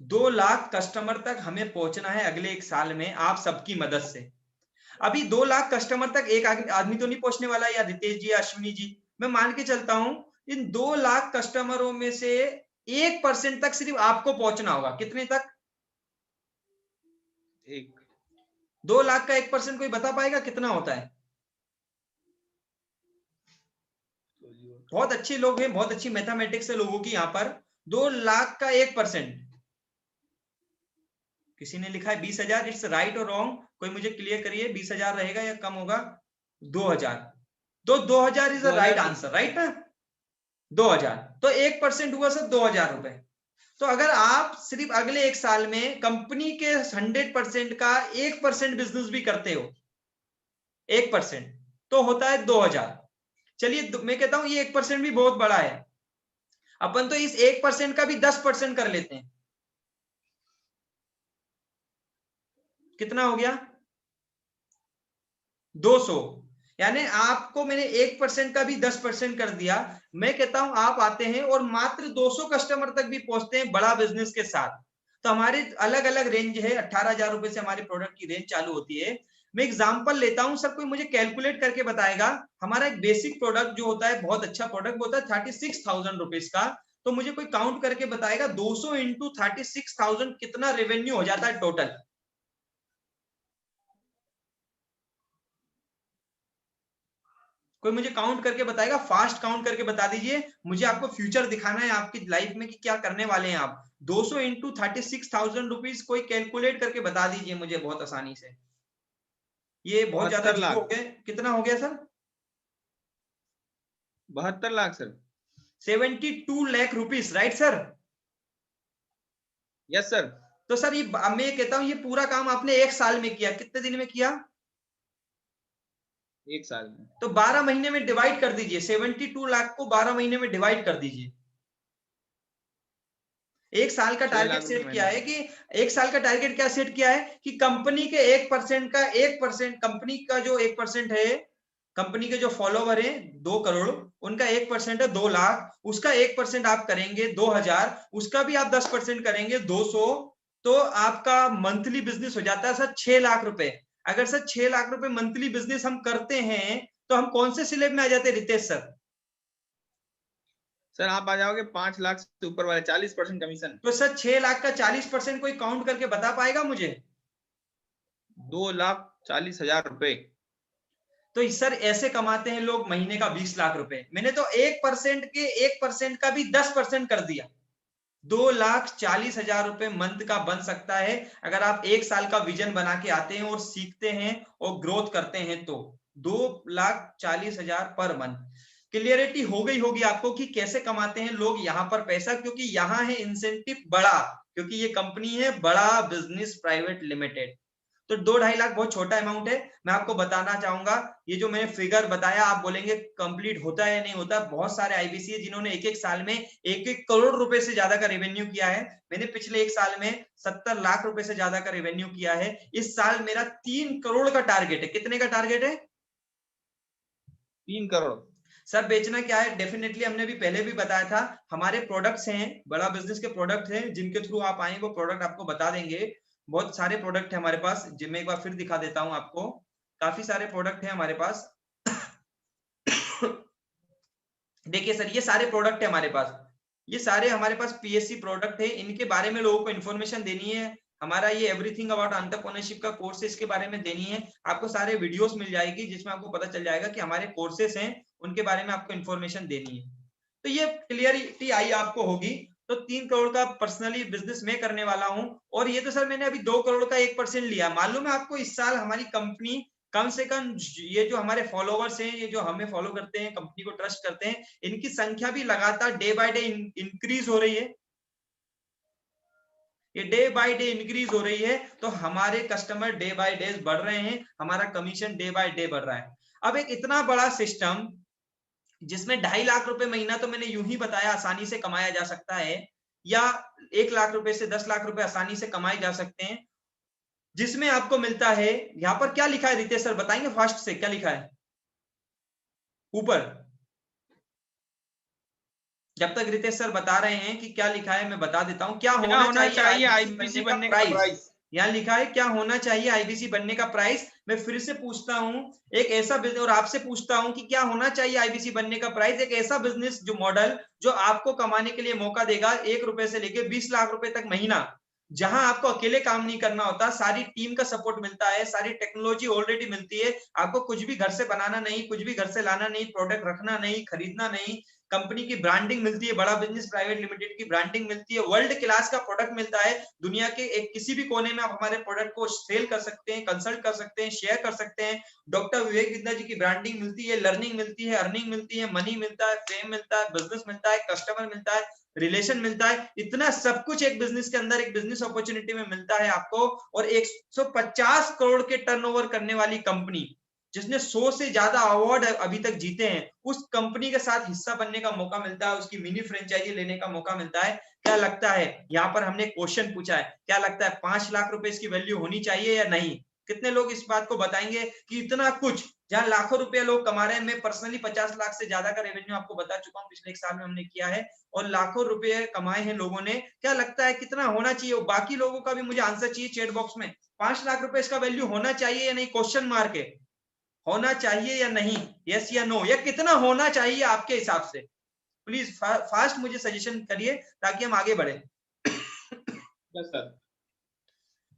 2 लाख कस्टमर तक हमें पहुंचना है अगले 1 साल में आप सबकी मदद से। अभी 2 लाख कस्टमर तक एक आदमी तो नहीं पहुंचने वाला, या रितेश जी या अश्विनी जी, मैं मान के चलता हूं इन 2 लाख कस्टमरों में से 1% तक सिर्फ आपको पहुंचना होगा। कितने तक? 1। 2 लाख का 1% कोई बता पाएगा कितना होता है? बहुत अच्छे लोग हैं, बहुत अच्छी मैथमेटिक्स है लोगों की यहाँ पर। 2 लाख का 1%, किसी ने लिखा है 20,000। इट्स राइट और रॉन्ग? कोई मुझे क्लियर करिए, 20,000 रहेगा या कम होगा? 2,000। तो 2,000 is the right answer, right ना? 2,000 तो 1% हुआ सर 2,000 रुपए। तो अगर आप सिर्फ अगले 1 साल में कंपनी के 100% का 1% बिजनेस भी करते हो, 1%, तो होता है 2,000। चलिए मैं कहता हूं ये 1% भी बहुत बड़ा है, अपन तो इस 1% का भी 10% कर लेते हैं। कितना हो गया? 200। यानी आपको मैंने 1% का भी 10% कर दिया। मैं कहता हूं आप आते हैं और मात्र 200 कस्टमर तक भी पहुंचते हैं बड़ा बिजनेस के साथ। तो हमारे अलग अलग रेंज है, 18,000 रुपए से हमारे प्रोडक्ट की रेंज चालू होती है। मैं एग्जांपल लेता हूं सर, कोई मुझे कैलकुलेट करके बताएगा। हमारा एक बेसिक प्रोडक्ट जो होता है, बहुत अच्छा प्रोडक्ट होता है 36,000 रुपीज का। तो मुझे कोई काउंट करके बताएगा 200 इंटू 36,000 कितना रेवेन्यू हो जाता है टोटल? कोई मुझे काउंट करके बताएगा? फास्ट काउंट करके बता दीजिए। मुझे आपको फ्यूचर दिखाना है आपकी लाइफ में कि क्या करने वाले हैं आप। 200 इंटू 36,000 रुपीज कोई कैलकुलेट करके बता दीजिए मुझे बहुत आसानी से। ये बहुत ज्यादा 72 जीरो हो लाख। गए। कितना हो गया sir? 72 lakh sir. 72 lakh rupees, right sir? Yes sir. तो सर ये मैं कहता हूं ये पूरा काम आपने 1 साल में किया, कितने दिन में किया? 1 साल में। तो 12 महीने में डिवाइड कर दीजिए, 72 लाख को 12 महीने में डिवाइड कर दीजिए। 1 साल का 6 टारगेट लाख रुपए सेट किया महीने। है कि 1 साल का टारगेट क्या सेट किया है कि कंपनी के 1% का 1%, कंपनी का जो 1% है, कंपनी के जो फॉलोवर हैं 2 करोड़, उनका 1% है 2 लाख, उसका 1% आप करेंगे 2,000, उसका भी आप 10% करेंगे 200, तो आपका मंथली बिजनेस हो जाता है सर 6 लाख रुपए। अगर सर 6 लाख रुपए मंथली बिजनेस हम करते हैं तो हम कौन से स्लैब में आ जाते हैं रितेश सर? सर आप आ जाओगे 5 लाख से ऊपर वाले 40% कमीशन। तो सर 6 लाख का 40% कोई काउंट करके बता पाएगा मुझे? 2,40,000 रुपए। तो सर ऐसे कमाते हैं लोग महीने का 20 लाख रुपए। मैंने तो 1% के 1% का भी 10% कर दिया। 2,40,000 रुपए मंथ का बन सकता है अगर आप 1 साल का विजन बना के आते हैं और सीखते हैं और ग्रोथ करते हैं तो 2,40,000 पर मंथ। क्लियरिटी हो गई होगी आपको कि कैसे कमाते हैं लोग यहाँ पर पैसा, क्योंकि यहाँ है इंसेंटिव बड़ा, क्योंकि ये कंपनी है बड़ा बिजनेस प्राइवेट लिमिटेड। तो 2-2.5 लाख बहुत छोटा अमाउंट है। मैं आपको बताना चाहूंगा ये जो मैंने फिगर बताया, आप बोलेंगे कंप्लीट होता है नहीं होता। बहुत सारे आईबीसी है जिन्होंने 1-1 साल में 1-1 करोड़ रुपए से ज्यादा का रेवेन्यू किया है। मैंने पिछले 1 साल में 70 लाख रुपए से ज्यादा का रेवेन्यू किया है। इस साल मेरा 3 करोड़ का टारगेट है। कितने का टारगेट है? 3 करोड़। सर बेचना क्या है, डेफिनेटली हमने भी पहले भी बताया था, हमारे प्रोडक्ट्स हैं, बड़ा बिजनेस के प्रोडक्ट हैं, जिनके थ्रू आप आए वो प्रोडक्ट आपको बता देंगे। बहुत सारे प्रोडक्ट है हमारे पास, जिनमें एक बार फिर दिखा देता हूं आपको। काफी सारे प्रोडक्ट है हमारे पास। देखिए सर ये सारे प्रोडक्ट है हमारे पास, ये सारे हमारे पास पीएससी प्रोडक्ट है। इनके बारे में लोगों को इन्फॉर्मेशन देनी है। हमारा ये एवरीथिंग अबाउट एंटरप्रेन्योरशिप का कोर्स है, इसके बारे में देनी है आपको। सारे वीडियोस मिल जाएगी जिसमें आपको पता चल जाएगा कि हमारे कोर्सेस हैं, उनके बारे में आपको इन्फॉर्मेशन देनी है। तो ये क्लियरिटी आई आपको होगी। तो 3 करोड़ का पर्सनली बिजनेस में करने वाला हूं। और ये तो सर मैंने अभी 2 करोड़ का 1% लिया। मालूम है आपको, इस साल हमारी कंपनी कम से कम, ये जो हमारे फॉलोवर्स हैं, ये जो हमें फॉलो करते हैं, कंपनी को ट्रस्ट करते हैं, इनकी संख्या भी लगातार डे बाय डे इंक्रीज हो रही है। ये डे बाय डे इंक्रीज हो रही है। तो हमारे कस्टमर डे बाय डे बढ़ रहे हैं, हमारा कमीशन डे बाय डे बढ़ रहा है। अब एक इतना बड़ा सिस्टम जिसमें 2.5 लाख रुपए महीना तो मैंने यूं ही बताया आसानी से कमाया जा सकता है, या 1 लाख रुपए से 10 लाख रुपए आसानी से कमाए जा सकते हैं, जिसमें आपको मिलता है, यहां पर क्या लिखा है रितेश सर बताएंगे फास्ट से, क्या लिखा है ऊपर? जब तक रितेश सर बता रहे हैं कि क्या लिखा है, मैं बता देता हूं। क्या होना चाहिए आईबीसी बनने का प्राइस? यहाँ लिखा है क्या होना चाहिए आईबीसी बनने का प्राइस। मैं फिर से पूछता हूं, एक ऐसा बिजनेस, और आपसे पूछता हूं कि क्या होना चाहिए आईबीसी बनने का प्राइस, एक ऐसा बिजनेस जो मॉडल जो आपको कमाने के लिए मौका देगा 1 रुपए से लेकर 20 लाख रुपए तक महीना, जहां आपको अकेले काम नहीं करना होता, सारी टीम का सपोर्ट मिलता है, सारी टेक्नोलॉजी ऑलरेडी मिलती है, आपको कुछ भी घर से बनाना नहीं, कुछ भी घर से लाना नहीं, प्रोडक्ट रखना नहीं, खरीदना नहीं, कंपनी की ब्रांडिंग मिलती है, बड़ा बिजनेस प्राइवेट लिमिटेड की ब्रांडिंग मिलती है, वर्ल्ड क्लास का प्रोडक्ट मिलता है, दुनिया के एक किसी भी कोने में आप हमारे प्रोडक्ट को सेल कर सकते हैं, कंसल्ट कर सकते हैं, शेयर कर सकते हैं। डॉक्टर विवेक विद्या जी की ब्रांडिंग मिलती है, लर्निंग मिलती है, अर्निंग मिलती है, मनी मिलता है, फेम मिलता है, बिजनेस मिलता है, कस्टमर मिलता है, रिलेशन मिलता है। इतना सब कुछ एक बिजनेस के अंदर, एक बिजनेस अपॉर्चुनिटी में मिलता है आपको। और 150 करोड़ के टर्नओवर करने वाली कंपनी, जिसने 100 से ज्यादा अवार्ड अभी तक जीते हैं, उस कंपनी के साथ हिस्सा बनने का मौका मिलता है, उसकी मिनी फ्रेंचाइजी लेने का मौका मिलता है। क्या लगता है, यहाँ पर हमने क्वेश्चन पूछा है, क्या लगता है 5 लाख रुपए इसकी वैल्यू होनी चाहिए या नहीं? कितने लोग इस बात को बताएंगे कि इतना कुछ जहां लाखों रुपए लोग कमा रहे हैं, मैं पर्सनली 50 लाख से ज्यादा का रेवेन्यू आपको बता चुका हूँ, पिछले 1 साल में हमने किया है, और लाखों रुपए कमाए हैं लोगों ने। क्या लगता है कितना होना चाहिए? बाकी लोगों का भी मुझे आंसर चाहिए चैट बॉक्स में। 5 लाख रुपए इसका वैल्यू होना चाहिए या नहीं? क्वेश्चन मार्क है, होना चाहिए या नहीं, यस या नो, या कितना होना चाहिए आपके हिसाब से? प्लीज फास्ट मुझे सजेशन करिए ताकि हम आगे बढ़े। Yes sir.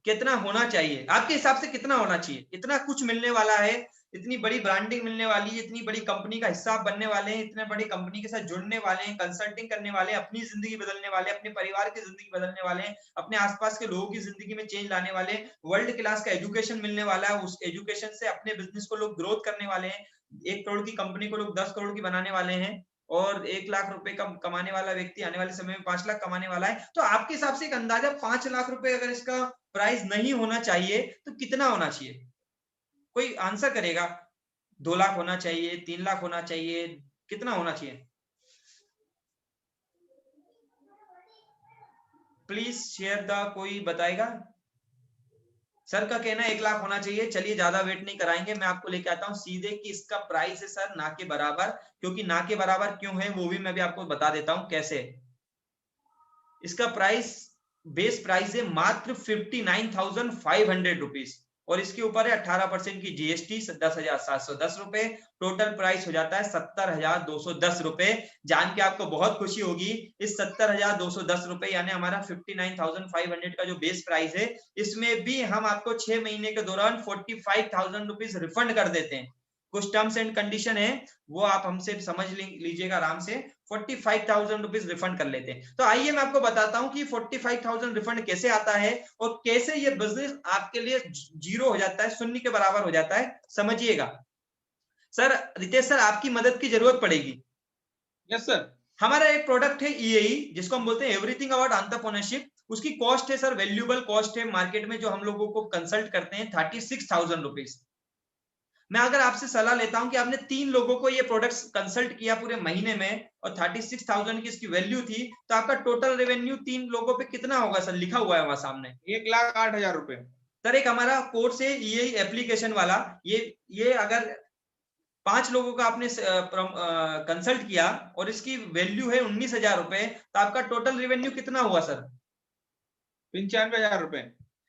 कितना होना चाहिए आपके हिसाब से, कितना होना चाहिए? इतना कुछ मिलने वाला है, इतनी बड़ी ब्रांडिंग मिलने वाली है, इतनी बड़ी कंपनी का हिस्सा बनने वाले हैं, इतने बड़ी कंपनी के साथ जुड़ने वाले हैं, कंसल्टिंग करने वाले हैं, अपनी जिंदगी बदलने वाले, अपने परिवार की जिंदगी बदलने वाले हैं, अपने आसपास के लोगों की जिंदगी में चेंज लाने वाले, वर्ल्ड क्लास का एजुकेशन मिलने वाला है, उस एजुकेशन से अपने बिजनेस को लोग ग्रोथ करने वाले हैं, 1 करोड़ की कंपनी को लोग 10 करोड़ की बनाने वाले हैं, और 1 लाख रुपए का कमाने वाला व्यक्ति आने वाले समय में 5 लाख कमाने वाला है। तो आपके हिसाब से एक अंदाजा, 5 लाख रुपए अगर इसका प्राइस नहीं होना चाहिए तो कितना होना चाहिए? कोई आंसर करेगा? 2 लाख होना चाहिए, 3 लाख होना चाहिए, कितना होना चाहिए? प्लीज शेयर द, कोई बताएगा? सर का कहना 1 लाख होना चाहिए। चलिए ज्यादा वेट नहीं कराएंगे, मैं आपको लेके आता हूं सीधे कि इसका प्राइस है सर ना के बराबर, क्योंकि ना के बराबर क्यों है वो भी मैं भी आपको बता देता हूं कैसे। इसका प्राइस, बेस प्राइस है मात्र 59,500 रुपीज, और इसके ऊपर है 18% की जीएसटी, 10,710 रुपए। टोटल प्राइस हो जाता है 70,210 रुपए। जान के आपको बहुत खुशी होगी, इस 70,210 रुपए यानी हमारा 59,500 का जो बेस प्राइस है, इसमें भी हम आपको 6 महीने के दौरान 45,000 रुपीज रिफंड कर देते हैं। कुछ टर्म्स एंड कंडीशन है, वो आप हमसे समझ लीजिएगा आराम से। 45,000 रुपीज रिफंड कर लेते हैं। तो आइए मैं आपको बताता हूं कि 45,000 रिफंड कैसे आता है, और कैसे ये बिजनेस आपके लिए जीरो हो जाता है, शून्य के बराबर हो जाता है, समझिएगा। सर रितेश सर, आपकी मदद की जरूरत पड़ेगी। Yes sir. हमारा एक प्रोडक्ट है ईएई, जिसको हम बोलते हैं एवरीथिंग अबाउट एंटरप्रेन्योरशिप। उसकी कॉस्ट है सर, वैल्यूएबल कॉस्ट है मार्केट में, जो हम लोगों को कंसल्ट करते हैं 36,000 रुपीज। मैं अगर आपसे सलाह लेता हूं कि आपने 3 लोगों को ये प्रोडक्ट्स कंसल्ट किया पूरे महीने में, और 36,000 की इसकी वैल्यू थी, तो आपका टोटल रेवेन्यू 3 लोगों पे कितना होगा सर? लिखा हुआ है वहां सामने, 1,08,000 रुपए। सर एक हमारा कोर्स है ईएई एप्लीकेशन वाला, ये अगर 5 लोगों का आपने कंसल्ट किया और इसकी वैल्यू है 19,000 रुपए, तो आपका टोटल रेवेन्यू कितना हुआ सर? 95,000 रुपए।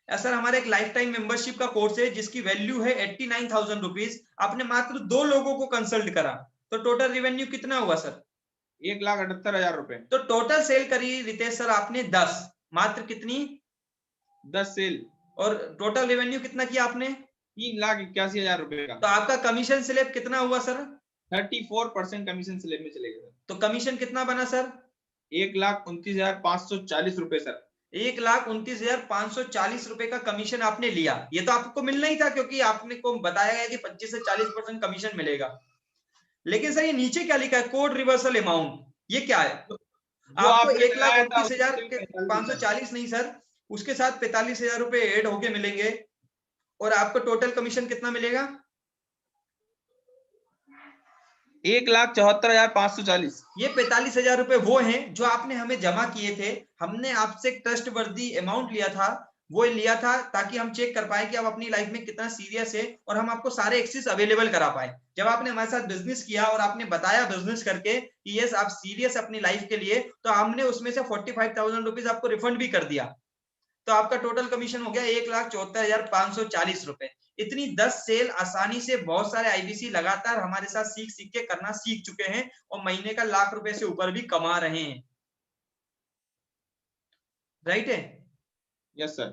सर हमारा एक लाइफ टाइम मेंबरशिप का कोर्स है जिसकी वैल्यू है 89,000 रुपीज। आपने मात्र 2 लोगों को कंसल्ट करा, तो टोटल रेवेन्यू कितना हुआ सर? 1,78,000 रुपए। तो टोटल सेल करी रितेश सर आपने 10, मात्र कितनी? 10 सेल। और टोटल रेवेन्यू कितना किया आपने? 3,81,000 रुपए का। तो आपका कमीशन स्लैब कितना हुआ सर? 34% कमीशन स्लैब में चलेगा। तो कमीशन कितना बना सर? 1,29,540 रुपए सर। 1,29,540 रुपए का कमीशन आपने लिया। ये तो आपको मिलना ही था, क्योंकि आपने को बताया गया कि 25 से 40% कमीशन मिलेगा। लेकिन सर ये नीचे क्या लिखा है, कोड रिवर्सल अमाउंट, ये क्या है? जो आपको आपने लगाया था उसमें 1,29,540 नहीं सर, उसके साथ 45,000 रुपए ऐड होके मिलेंगे, और आपको टोटल कमीशन कितना मिलेगा? 1,74,540। ये 45,000 रुपए वो हैं जो आपने हमें जमा किए थे। हमने आपसे ट्रस्ट वर्दी अमाउंट लिया था, वो लिया था ताकि हम चेक कर पाए कि आप अपनी लाइफ में कितना सीरियस है, और हम आपको सारे एक्सेस अवेलेबल करा पाए। जब आपने हमारे साथ बिजनेस किया और आपने बताया बिजनेस करके कि यस आप सीरियस अपनी लाइफ के लिए, तो हमने उसमें से 45,000 रुपीज आपको रिफंड भी कर दिया। तो आपका टोटल कमीशन हो गया 1,74,540 रुपए। इतनी 10 सेल आसानी से बहुत सारे आईबीसी लगातार हमारे साथ सीख सीख के करना सीख चुके हैं, और महीने का लाख रुपए से ऊपर भी कमा रहे हैं। राइट है? Yes sir.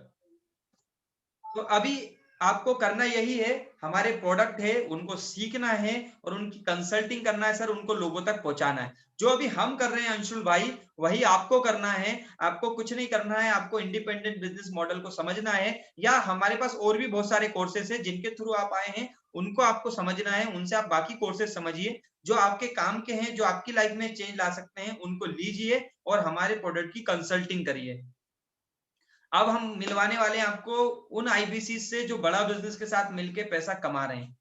तो अभी आपको करना यही है, हमारे प्रोडक्ट है उनको सीखना है और उनकी कंसल्टिंग करना है सर, उनको लोगों तक पहुंचाना है। जो अभी हम कर रहे हैं अंशुल भाई, वही आपको करना है। आपको कुछ नहीं करना है, आपको इंडिपेंडेंट बिजनेस मॉडल को समझना है, या हमारे पास और भी बहुत सारे कोर्सेस है जिनके थ्रू आप आए हैं, उनको आपको समझना है, उनसे आप बाकी कोर्सेस समझिए जो आपके काम के हैं, जो आपकी लाइफ में चेंज ला सकते हैं, उनको लीजिए और हमारे प्रोडक्ट की कंसल्टिंग करिए। अब हम मिलवाने वाले हैं आपको उन आईबीसी से जो बड़ा बिजनेस के साथ मिलके पैसा कमा रहे हैं।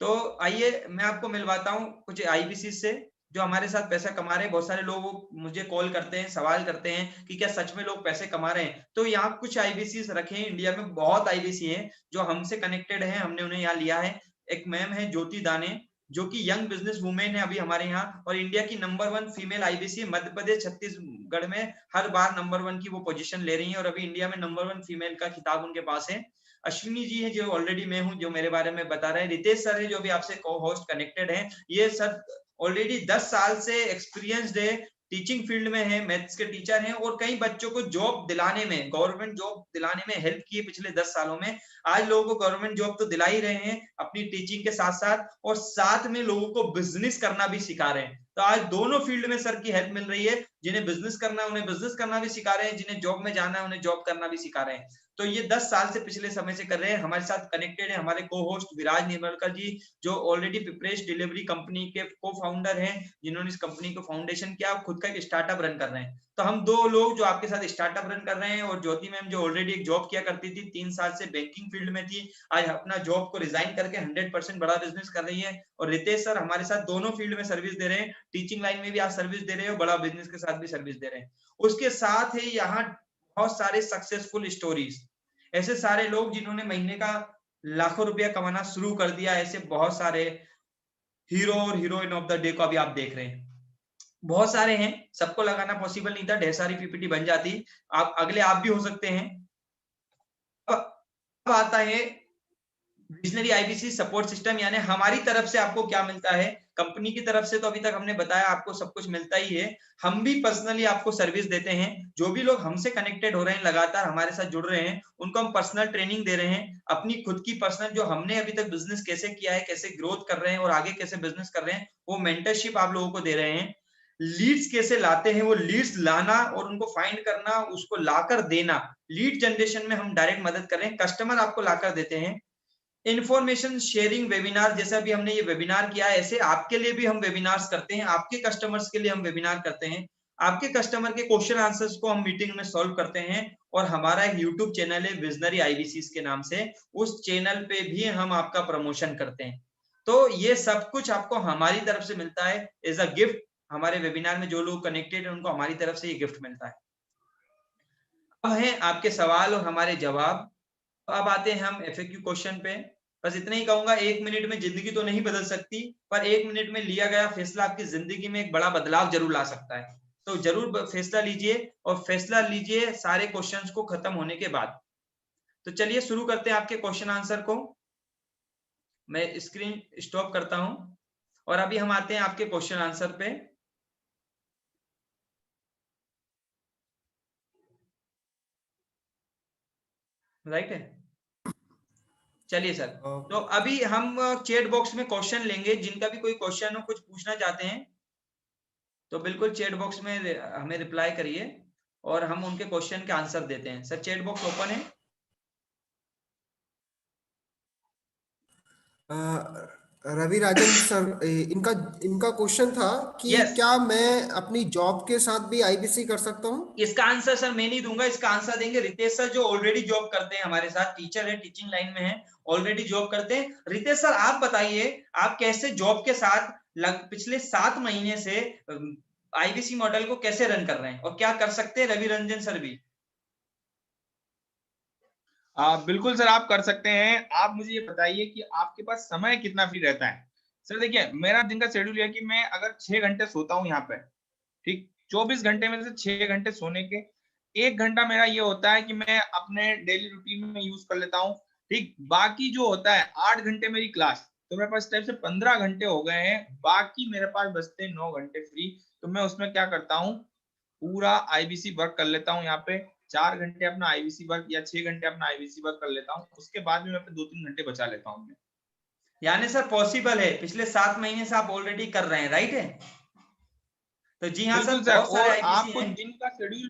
तो आइए मैं आपको मिलवाता हूँ कुछ आईबीसी से जो हमारे साथ पैसा कमा रहे हैं। बहुत सारे लोग मुझे कॉल करते हैं, सवाल करते हैं कि क्या सच में लोग पैसे कमा रहे हैं। तो यहाँ कुछ आईबीसी रखे हैं, इंडिया में बहुत आईबीसी हैं जो हमसे कनेक्टेड हैं, हमने उन्हें यहाँ लिया है। एक मैम है ज्योति दाने, जो कि यंग बिजनेस वुमेन है अभी हमारे यहाँ, और इंडिया की number 1 female IBC, Madhya Pradesh Chhattisgarh में हर बार नंबर 1 की वो पोजीशन ले रही है, और अभी इंडिया में नंबर 1 फीमेल का खिताब उनके पास है। अश्विनी जी है जो ऑलरेडी मैं हूं, जो मेरे बारे में बता रहे हैं। रितेश सर है जो भी आपसे को होस्ट कनेक्टेड है। ये सर ऑलरेडी 10 साल से एक्सपीरियंस्ड है, टीचिंग फील्ड में है, मैथ्स के टीचर हैं, और कई बच्चों को जॉब दिलाने में, गवर्नमेंट जॉब दिलाने में हेल्प की है पिछले 10 सालों में। आज लोगों को गवर्नमेंट जॉब तो दिला ही रहे हैं अपनी टीचिंग के साथ साथ, और साथ में लोगों को बिजनेस करना भी सिखा रहे हैं। तो आज दोनों फील्ड में सर की हेल्प मिल रही है। जिन्हें बिजनेस करना है उन्हें बिजनेस करना भी सिखा रहे हैं, जिन्हें जॉब में जाना है उन्हें जॉब करना भी सिखा रहे हैं। तो ये 10 साल से पिछले समय से कर रहे हैं। हमारे साथ कनेक्टेड है हमारे को होस्ट विराज निर्मलकर जी, जो ऑलरेडी पिपरेश डिलीवरी कंपनी के को फाउंडर हैं, जिन्होंने इस कंपनी को फाउंडेशन किया, खुद का एक स्टार्टअप रन कर रहे हैं। तो हम दो लोग जो आपके साथ स्टार्टअप रन कर रहे हैं, और ज्योति मैम जो ऑलरेडी एक जॉब किया करती थी, 3 साल से बैंकिंग फील्ड में थी, आज अपना जॉब को रिजाइन करके 100% बड़ा बिजनेस कर रही है। और रितेश सर हमारे साथ दोनों फील्ड में सर्विस दे रहे हैं, टीचिंग लाइन में भी आप सर्विस दे रहे हो, बड़ा बिजनेस के साथ भी सर्विस दे रहे हैं। उसके साथ ही यहाँ बहुत सारे सक्सेसफुल स्टोरीज, ऐसे सारे लोग जिन्होंने महीने का लाखों रुपया कमाना शुरू कर दिया, ऐसे बहुत सारे हीरो और हीरोइन ऑफ द डे को अभी आप देख रहे हैं। बहुत सारे हैं, सबको लगाना पॉसिबल नहीं था, ढेर सारी पीपीटी बन जाती। आप अगले आप भी हो सकते हैं। अब आता है विजनरी आईबीसी सपोर्ट सिस्टम, यानी हमारी तरफ से आपको क्या मिलता है। कंपनी की तरफ से तो अभी तक हमने बताया आपको सब कुछ मिलता ही है, हम भी पर्सनली आपको सर्विस देते हैं। जो भी लोग हमसे कनेक्टेड हो रहे हैं, लगातार हमारे साथ जुड़ रहे हैं, उनको हम पर्सनल ट्रेनिंग दे रहे हैं, अपनी खुद की पर्सनल, जो हमने अभी तक बिजनेस कैसे किया है, कैसे ग्रोथ कर रहे हैं और आगे कैसे बिजनेस कर रहे हैं, वो मेंटरशिप आप लोगों को दे रहे हैं। लीड्स कैसे लाते हैं, वो लीड्स लाना और उनको फाइंड करना, उसको लाकर देना, लीड जनरेशन में हम डायरेक्ट मदद कर रहे हैं, कस्टमर आपको लाकर देते हैं। इंफॉर्मेशन शेयरिंग वेबिनार, जैसा भी हमने ये वेबिनार किया है, ऐसे आपके लिए भी हम वेबिनार्स करते हैं, आपके कस्टमर्स के लिए हम वेबिनार करते हैं, आपके कस्टमर के क्वेश्चन आंसर्स को हम मीटिंग में सॉल्व करते हैं। और हमारा एक यूट्यूब चैनल है विजनरी आईबीसीज के नाम से, उस चैनल पे भी हम आपका प्रमोशन करते हैं। तो ये सब कुछ आपको हमारी तरफ से मिलता है एज अ गिफ्ट। हमारे वेबिनार में जो लोग कनेक्टेड है उनको हमारी तरफ से ये गिफ्ट मिलता है। अब है आपके सवाल और हमारे जवाब। अब आते हैं हम एफएक्यू क्वेश्चन पे। बस इतना ही कहूंगा, 1 मिनट में जिंदगी तो नहीं बदल सकती, पर 1 मिनट में लिया गया फैसला आपकी जिंदगी में एक बड़ा बदलाव जरूर ला सकता है। तो जरूर फैसला लीजिए, और फैसला लीजिए सारे क्वेश्चंस को खत्म होने के बाद। तो चलिए शुरू करते हैं आपके क्वेश्चन आंसर को। मैं स्क्रीन स्टॉप करता हूं, और अभी हम आते हैं आपके क्वेश्चन आंसर पे। राइट है, चलिए सर। तो अभी हम चैट बॉक्स में क्वेश्चन लेंगे, जिनका भी कोई क्वेश्चन हो, कुछ पूछना चाहते हैं। तो बिल्कुल चैट बॉक्स में हमें रिप्लाई करिए और हम उनके क्वेश्चन के आंसर देते हैं। सर चैट बॉक्स ओपन है? रवि राजन सर, इनका इनका क्वेश्चन था कि Yes. क्या मैं अपनी जॉब के साथ भी आईबीसी कर सकता हूँ? इसका आंसर सर मैं नहीं दूंगा, इसका आंसर देंगे रितेश सर, जो ऑलरेडी जॉब करते हैं हमारे साथ, टीचर है, टीचिंग लाइन में है, ऑलरेडी जॉब करते हैं। रितेश सर आप बताइए, आप कैसे जॉब के साथ पिछले 7 महीने से आईबीसी मॉडल को कैसे रन कर रहे हैं और क्या कर सकते हैं? रवि रंजन सर भी। बिल्कुल सर, आप कर सकते हैं। आप मुझे ये बताइए कि आपके पास समय कितना फ्री रहता है। सर देखिए, मेरा दिन का शेड्यूल है कि मैं अगर 6 घंटे सोता हूँ यहाँ पे, ठीक, 24 घंटे में से 6 घंटे सोने के, 1 घंटा मेरा ये होता है कि मैं अपने डेली रूटीन में यूज कर लेता हूँ, ठीक। बाकी जो होता है 8 घंटे मेरी क्लास, तो मेरे पास टाइप से 15 घंटे हो गए हैं। बाकी मेरे पास बचते 9 घंटे फ्री, तो मैं उसमें क्या करता हूँ, पूरा आईबीसी वर्क कर लेता हूँ। यहाँ पे 4 घंटे अपना आईबीसी वर्क या 6 घंटे अपना आईबीसी वर्क कर लेता हूँ। उसके बाद में मैं 2-3 घंटे बचा लेता हूँ। यानी सर पॉसिबल है, पिछले 7 महीने से आप ऑलरेडी कर रहे हैं, राइट है? तो जी हाँ सर, बिल्कुल सर, बहुत सारे और आईबीसी आपको हैं। दिन का शेड्यूल,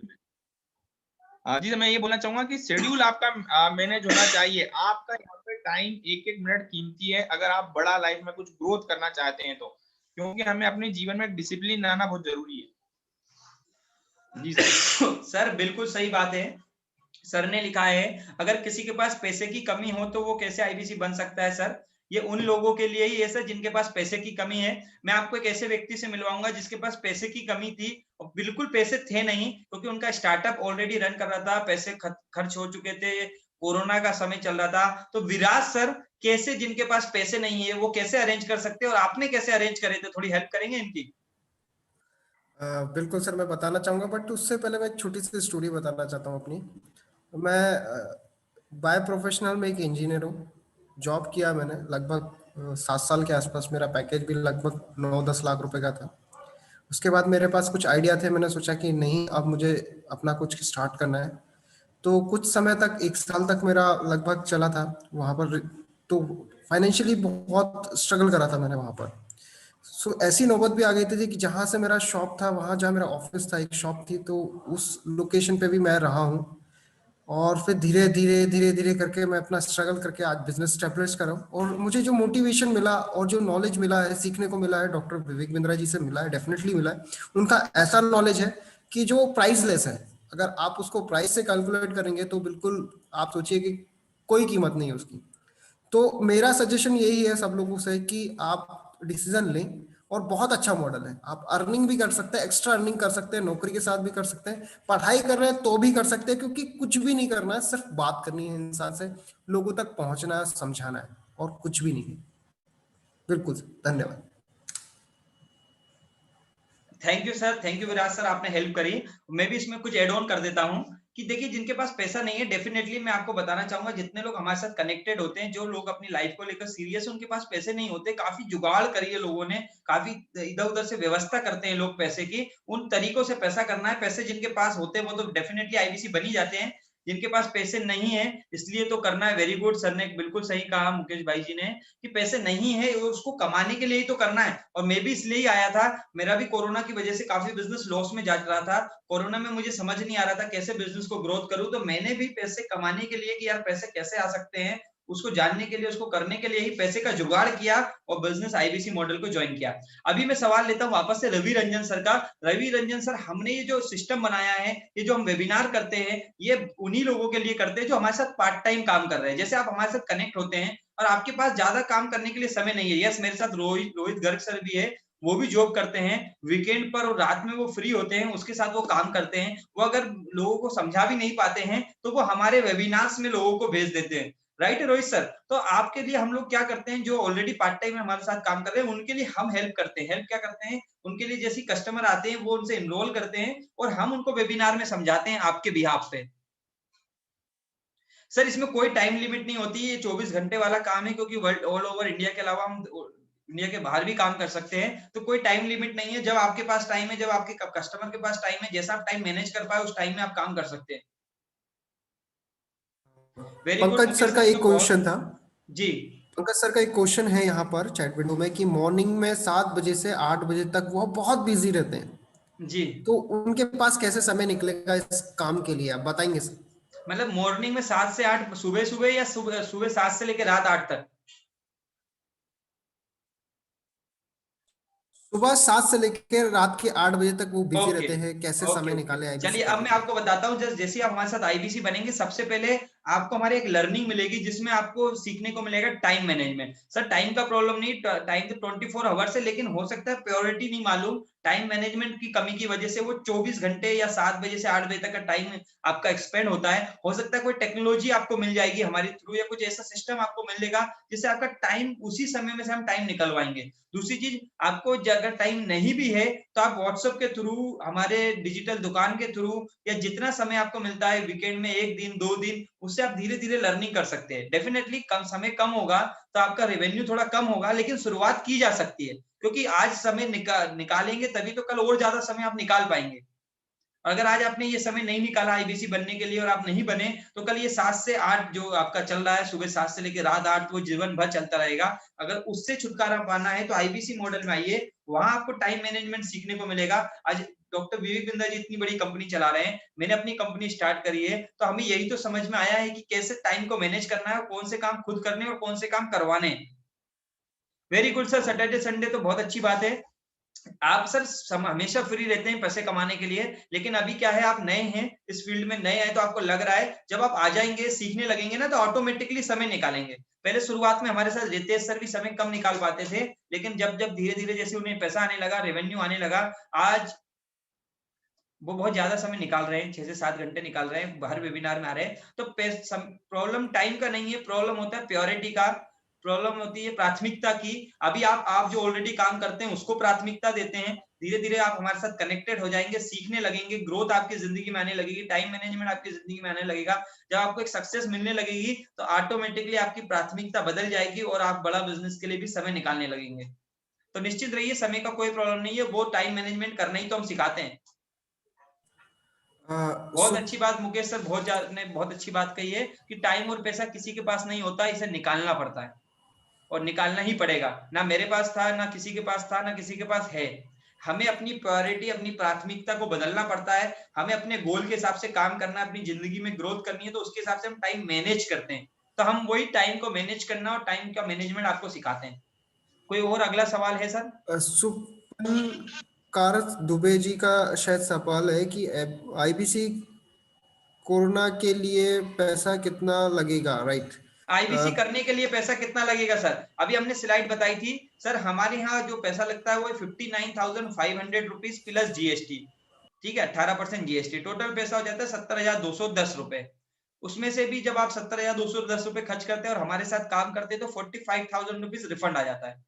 जी सर, मैं ये बोलना चाहूंगा कि शेड्यूल आपका मैनेज होना चाहिए। आपका यहाँ पे टाइम, एक एक मिनट कीमती है, अगर आप बड़ा लाइफ में कुछ ग्रोथ करना चाहते हैं तो, क्योंकि हमें अपने जीवन में डिसिप्लिन लाना बहुत जरूरी है। जी सर। सर बिल्कुल सही बात है। सर ने लिखा है, अगर किसी के पास पैसे की कमी हो तो वो कैसे आईबीसी बन सकता है? सर ये उन लोगों के लिए ही है सर जिनके पास पैसे की कमी है। मैं आपको एक ऐसे व्यक्ति से मिलवाऊंगा जिसके पास पैसे की कमी थी और बिल्कुल पैसे थे नहीं, क्योंकि उनका स्टार्टअप ऑलरेडी रन कर रहा था, पैसे खर्च हो चुके थे, कोरोना का समय चल रहा था। तो विराज सर कैसे, जिनके पास पैसे नहीं है वो कैसे अरेंज कर सकते हैं और आपने कैसे अरेंज करे थे? थोड़ी हेल्प करेंगे इनकी? बिल्कुल सर, मैं बताना चाहूँगा, बट उससे पहले मैं एक छोटी सी स्टोरी बताना चाहता हूँ अपनी। मैं बाय प्रोफेशनल में एक इंजीनियर हूँ। जॉब किया मैंने लगभग 7 साल के आसपास। मेरा पैकेज भी लगभग 9-10 लाख रुपए का था। उसके बाद मेरे पास कुछ आइडिया थे, मैंने सोचा कि नहीं, अब मुझे अपना कुछ स्टार्ट करना है। तो कुछ समय तक, 1 साल तक मेरा लगभग चला था वहाँ पर। तो फाइनेंशियली बहुत स्ट्रगल करा था मैंने वहाँ पर। सो ऐसी नौबत भी आ गई थी कि जहाँ से मेरा शॉप था, वहाँ जहाँ मेरा ऑफिस था, एक शॉप थी, तो उस लोकेशन पे भी मैं रहा हूँ। और फिर धीरे धीरे धीरे धीरे करके मैं अपना स्ट्रगल करके आज बिजनेस स्टेब्लिश कर रहा हूँ। और मुझे जो मोटिवेशन मिला और जो नॉलेज मिला है, सीखने को मिला है, डॉक्टर विवेक बिंद्रा जी से मिला है, डेफिनेटली मिला है। उनका ऐसा नॉलेज है कि जो प्राइसलेस है। अगर आप उसको प्राइस से कैलकुलेट करेंगे तो बिल्कुल आप सोचिए कि कोई कीमत नहीं है उसकी। तो मेरा सजेशन यही है सब लोगों से कि आप डिसीजन लें। और बहुत अच्छा मॉडल है, आप अर्निंग भी कर सकते हैं, एक्स्ट्रा अर्निंग कर सकते हैं, नौकरी के साथ भी कर सकते हैं, पढ़ाई कर रहे हैं तो भी कर सकते हैं, क्योंकि कुछ भी नहीं करना है, सिर्फ बात करनी है इंसान से, लोगों तक पहुंचना है, समझाना है, और कुछ भी नहीं है। बिल्कुल, धन्यवाद। Thank you sir, thank you Viraj sir, आपने हेल्प करी। मैं भी इसमें कुछ एड ऑन कर देता हूँ कि देखिए, जिनके पास पैसा नहीं है, डेफिनेटली मैं आपको बताना चाहूंगा, जितने लोग हमारे साथ कनेक्टेड होते हैं, जो लोग अपनी लाइफ को लेकर सीरियस है, उनके पास पैसे नहीं होते, काफी जुगाड़ करी है लोगों ने, काफी इधर उधर से व्यवस्था करते हैं लोग पैसे की। उन तरीकों से पैसा करना है। पैसे जिनके पास होते हैं वो तो डेफिनेटली आईबीसी बन ही जाते हैं। जिनके पास पैसे नहीं है, इसलिए तो करना है। वेरी गुड, सर ने बिल्कुल सही कहा, मुकेश भाई जी ने, कि पैसे नहीं है उसको कमाने के लिए ही तो करना है। और मैं भी इसलिए ही आया था। मेरा भी कोरोना की वजह से काफी बिजनेस लॉस में जा रहा था। कोरोना में मुझे समझ नहीं आ रहा था कैसे बिजनेस को ग्रोथ करूं, तो मैंने भी पैसे कमाने के लिए कि यार पैसे कैसे आ सकते हैं, उसको जानने के लिए, उसको करने के लिए ही पैसे का जुगाड़ किया और बिजनेस आईबीसी मॉडल को ज्वाइन किया। अभी मैं सवाल लेता हूं वापस से रवि रंजन सर का। रवि रंजन सर, हमने ये जो सिस्टम बनाया है, ये जो हम वेबिनार करते हैं, ये उन्हीं लोगों के लिए करते हैं जो हमारे साथ पार्ट टाइम काम कर रहे हैं। जैसे आप हमारे साथ कनेक्ट होते हैं और आपके पास ज्यादा काम करने के लिए समय नहीं है। यस, मेरे साथ रोहित गर्ग सर भी है, वो भी जॉब करते हैं वीकेंड पर और रात में वो फ्री होते हैं, उसके साथ वो काम करते हैं। वो अगर लोगों को समझा भी नहीं पाते हैं तो वो हमारे वेबिनार्स में लोगों को भेज देते हैं। Right Rohit sir? तो आपके लिए हम लोग क्या करते हैं, जो ऑलरेडी पार्ट टाइम हमारे साथ काम कर रहे हैं, उनके लिए हम हेल्प करते हैं। हेल्प क्या करते हैं? उनके लिए जैसे कस्टमर आते हैं वो उनसे इनरोल करते हैं और हम उनको वेबिनार में समझाते हैं आपके बिहाफ पे। सर इसमें कोई टाइम लिमिट नहीं होती, ये 24 घंटे वाला काम है, क्योंकि वर्ल्ड ऑल ओवर इंडिया के अलावा हम इंडिया के बाहर भी काम कर सकते हैं। तो कोई टाइम लिमिट नहीं है। जब आपके पास टाइम है, जब आपके कस्टमर के पास टाइम है, जैसा आप टाइम मैनेज कर पाए उस टाइम में आप काम कर सकते हैं। Very good Pankaj Mukesh sir का सर, एक तो क्वेश्चन था। जी। पंकज सर का एक क्वेश्चन है यहाँ पर चैट विंडो में कि मॉर्निंग में 7 बजे से 8 बजे तक वो बहुत बिजी रहते हैं। जी, तो उनके पास कैसे समय निकलेगा इस काम के लिए, आप बताएंगे सर? मतलब मॉर्निंग में 7 से 8 सुबह सुबह, या सुबह सुबह 7 से लेकर रात 8 तक? सुबह 7 से लेकर रात के 8 बजे तक वो बिजी ओके, रहते हैं, कैसे ओके, समय ओके। निकाले आईबीसी चलिए अब करने मैं के लिए? आपको बताता हूँ, जैसे आप हमारे साथ आईबीसी बनेंगे, सबसे पहले आपको हमारे एक लर्निंग मिलेगी जिसमें आपको सीखने को मिलेगा टाइम मैनेजमेंट। सर टाइम का प्रॉब्लम नहीं, टाइम तो 24 आवर्स है, लेकिन हो सकता है प्रायोरिटी नहीं मालूम, टाइम मैनेजमेंट की कमी की वजह से वो 24 घंटे या 7 बजे से 8 बजे तक का टाइम आपका एक्सपेंड होता है। हो सकता है कोई टेक्नोलॉजी आपको मिल जाएगी हमारे थ्रू, या कुछ ऐसा सिस्टम आपको मिल जाएगा जिससे आपका टाइम उसी समय में से हम टाइम निकलवाएंगे। दूसरी चीज, आपको अगर टाइम नहीं भी है तो आप व्हाट्सएप के थ्रू, हमारे डिजिटल दुकान के थ्रू, या जितना समय आपको मिलता है वीकेंड में 1 दिन 2 दिन, उससे आप धीरे धीरे लर्निंग कर सकते हैं। डेफिनेटली कम समय कम होगा तो आपका रेवेन्यू थोड़ा कम होगा, लेकिन शुरुआत की जा सकती है, क्योंकि आज समय निकालेंगे तभी तो कल और ज्यादा समय आप निकाल पाएंगे। अगर आज आपने ये समय नहीं निकाला आईबीसी बनने के लिए और आप नहीं बने, तो कल ये 7 से 8 जो आपका चल रहा है, सुबह 7 से लेकर रात 8, वो जीवन भर चलता रहेगा। अगर उससे छुटकारा पाना है तो आईबीसी मॉडल में आइए, वहां आपको टाइम मैनेजमेंट सीखने को मिलेगा। आज डॉक्टर विवेक बिंदा जी इतनी बड़ी कंपनी चला रहे हैं, मैंने अपनी कंपनी स्टार्ट करी है, तो हमें यही तो समझ में आया है कि कैसे टाइम को मैनेज करना है और कौन से काम खुद करने और कौन से काम करवाने हैं। Very good sir, Saturday Sunday तो बहुत अच्छी बात है। आप सर हमेशा फ्री रहते हैं पैसे कमाने के लिए, लेकिन अभी क्या है, आप नए हैं इस फील्ड में, नए हैं, तो आपको लग रहा है जब आप आ जाएंगे सीखने लगेंगे ना तो ऑटोमेटिकली समय निकालेंगे। पहले शुरुआत में हमारे साथ रितेश सर भी समय कम निकाल पाते थे, लेकिन जब जब धीरे धीरे जैसे उन्हें पैसा आने लगा, रेवेन्यू आने लगा, आज वो बहुत ज्यादा समय निकाल रहे हैं, 6 से 7 घंटे निकाल रहे हैं, हर वेबिनार में आ रहे हैं। तो प्रॉब्लम टाइम का नहीं है, प्रॉब्लम होता है प्योरिटी का, प्रॉब्लम होती है प्राथमिकता की। अभी आप जो ऑलरेडी काम करते हैं उसको प्राथमिकता देते हैं, धीरे धीरे आप हमारे साथ कनेक्टेड हो जाएंगे, सीखने लगेंगे, ग्रोथ आपकी जिंदगी में आने लगेगी, टाइम मैनेजमेंट आपकी जिंदगी में आने लगेगा। जब आपको एक सक्सेस मिलने लगेगी तो ऑटोमेटिकली आपकी प्राथमिकता बदल जाएगी और आप बड़ा बिजनेस के लिए भी समय निकालने लगेंगे। तो निश्चित रहिए, समय का कोई प्रॉब्लम नहीं है, वो टाइम मैनेजमेंट करना ही तो हम सिखाते हैं। बहुत सो अच्छी बात मुकेश सर, ने बहुत अच्छी बात कही है कि टाइम और पैसा किसी के पास नहीं होता, इसे निकालना पड़ता है और निकालना ही पड़ेगा। ना मेरे पास था, ना किसी के पास था, ना किसी के पास है। हमें अपनी प्रायोरिटी, अपनी प्राथमिकता को बदलना पड़ता है। हमें अपने गोल के हिसाब से काम करना है, अपनी जिंदगी में ग्रोथ करनी है, तो उसके हिसाब से हम टाइम मैनेज करते हैं। तो हम वही टाइम को मैनेज करना और टाइम का मैनेजमेंट आपको सिखाते हैं। कोई और अगला सवाल है सर? सुपन कार दुबे जी का शायद सवाल है कि आईबीसी कोरोना के लिए पैसा कितना लगेगा, राइट? आईबीसी करने के लिए पैसा कितना लगेगा सर? अभी हमने स्लाइड बताई थी सर, हमारे यहाँ जो पैसा लगता है वो 59,500 रुपीज प्लस जीएसटी। ठीक है, 18% जीएसटी, टोटल पैसा हो जाता है 70,210 रुपए। उसमें से भी जब आप 70,210 रुपए खर्च करते हैं और हमारे साथ काम करते हैं तो 45,000 रुपीज रिफंड आ जाता है।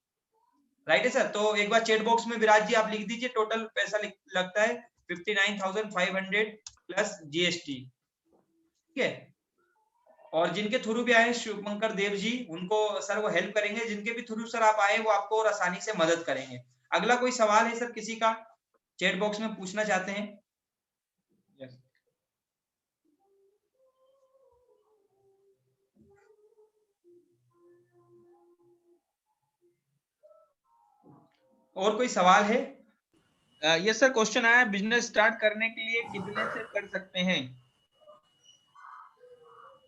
राइट है सर? तो एक बार चेट बॉक्स में विराज जी आप लिख दीजिए, टोटल पैसा लगता है 59,500 प्लस जीएसटी। ठीक है, और जिनके थ्रू भी आए शुभंकर देव जी, उनको सर वो हेल्प करेंगे, जिनके भी थ्रू सर आप आए वो आपको और आसानी से मदद करेंगे। अगला कोई सवाल है सर किसी का, चैट बॉक्स में पूछना चाहते हैं? Yes. और कोई सवाल है? यस सर, क्वेश्चन आया, बिजनेस स्टार्ट करने के लिए कितने से कर सकते हैं?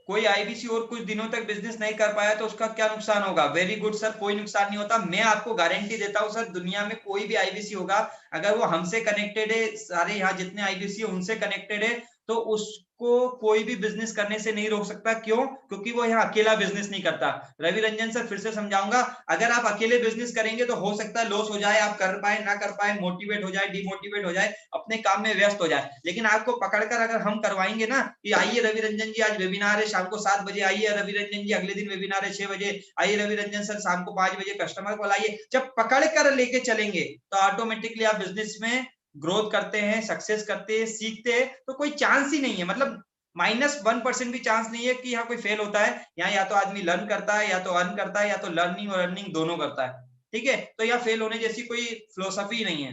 कोई आईबीसी और कुछ दिनों तक बिजनेस नहीं कर पाया तो उसका क्या नुकसान होगा? वेरी गुड सर, कोई नुकसान नहीं होता। मैं आपको गारंटी देता हूं सर, दुनिया में कोई भी आईबीसी होगा, अगर वो हमसे कनेक्टेड है, सारे यहाँ जितने आईबीसी है उनसे कनेक्टेड है, तो उसको कोई भी बिजनेस करने से नहीं रोक सकता। क्यों? क्योंकि वो यहाँ अकेला बिजनेस नहीं करता। रवि रंजन सर फिर से समझाऊंगा, अगर आप अकेले बिजनेस करेंगे तो हो सकता है लॉस हो जाए, आप कर पाए ना कर पाए, मोटिवेट हो जाए, डिमोटिवेट हो जाए, अपने काम में व्यस्त हो जाए, लेकिन आपको पकड़कर अगर हम करवाएंगे ना कि आइए रवि रंजन जी आज वेबिनार है, शाम को 7 बजे आइए, रवि रंजन जी अगले दिन वेबिनार है 6 बजे आइए, रवि रंजन सर शाम को 5 बजे कस्टमर को लाइए, जब पकड़ कर लेके चलेंगे तो ऑटोमेटिकली आप बिजनेस में ग्रोथ करते हैं, सक्सेस करते हैं, सीखते हैं, तो कोई चांस ही नहीं है, मतलब -1% भी चांस नहीं है कि यहाँ कोई फेल होता है। यहाँ या तो आदमी लर्न करता है, या तो अर्न करता है, या तो लर्निंग और अर्निंग दोनों करता है। ठीक है, तो यहाँ फेल होने जैसी कोई फिलोसफी नहीं है,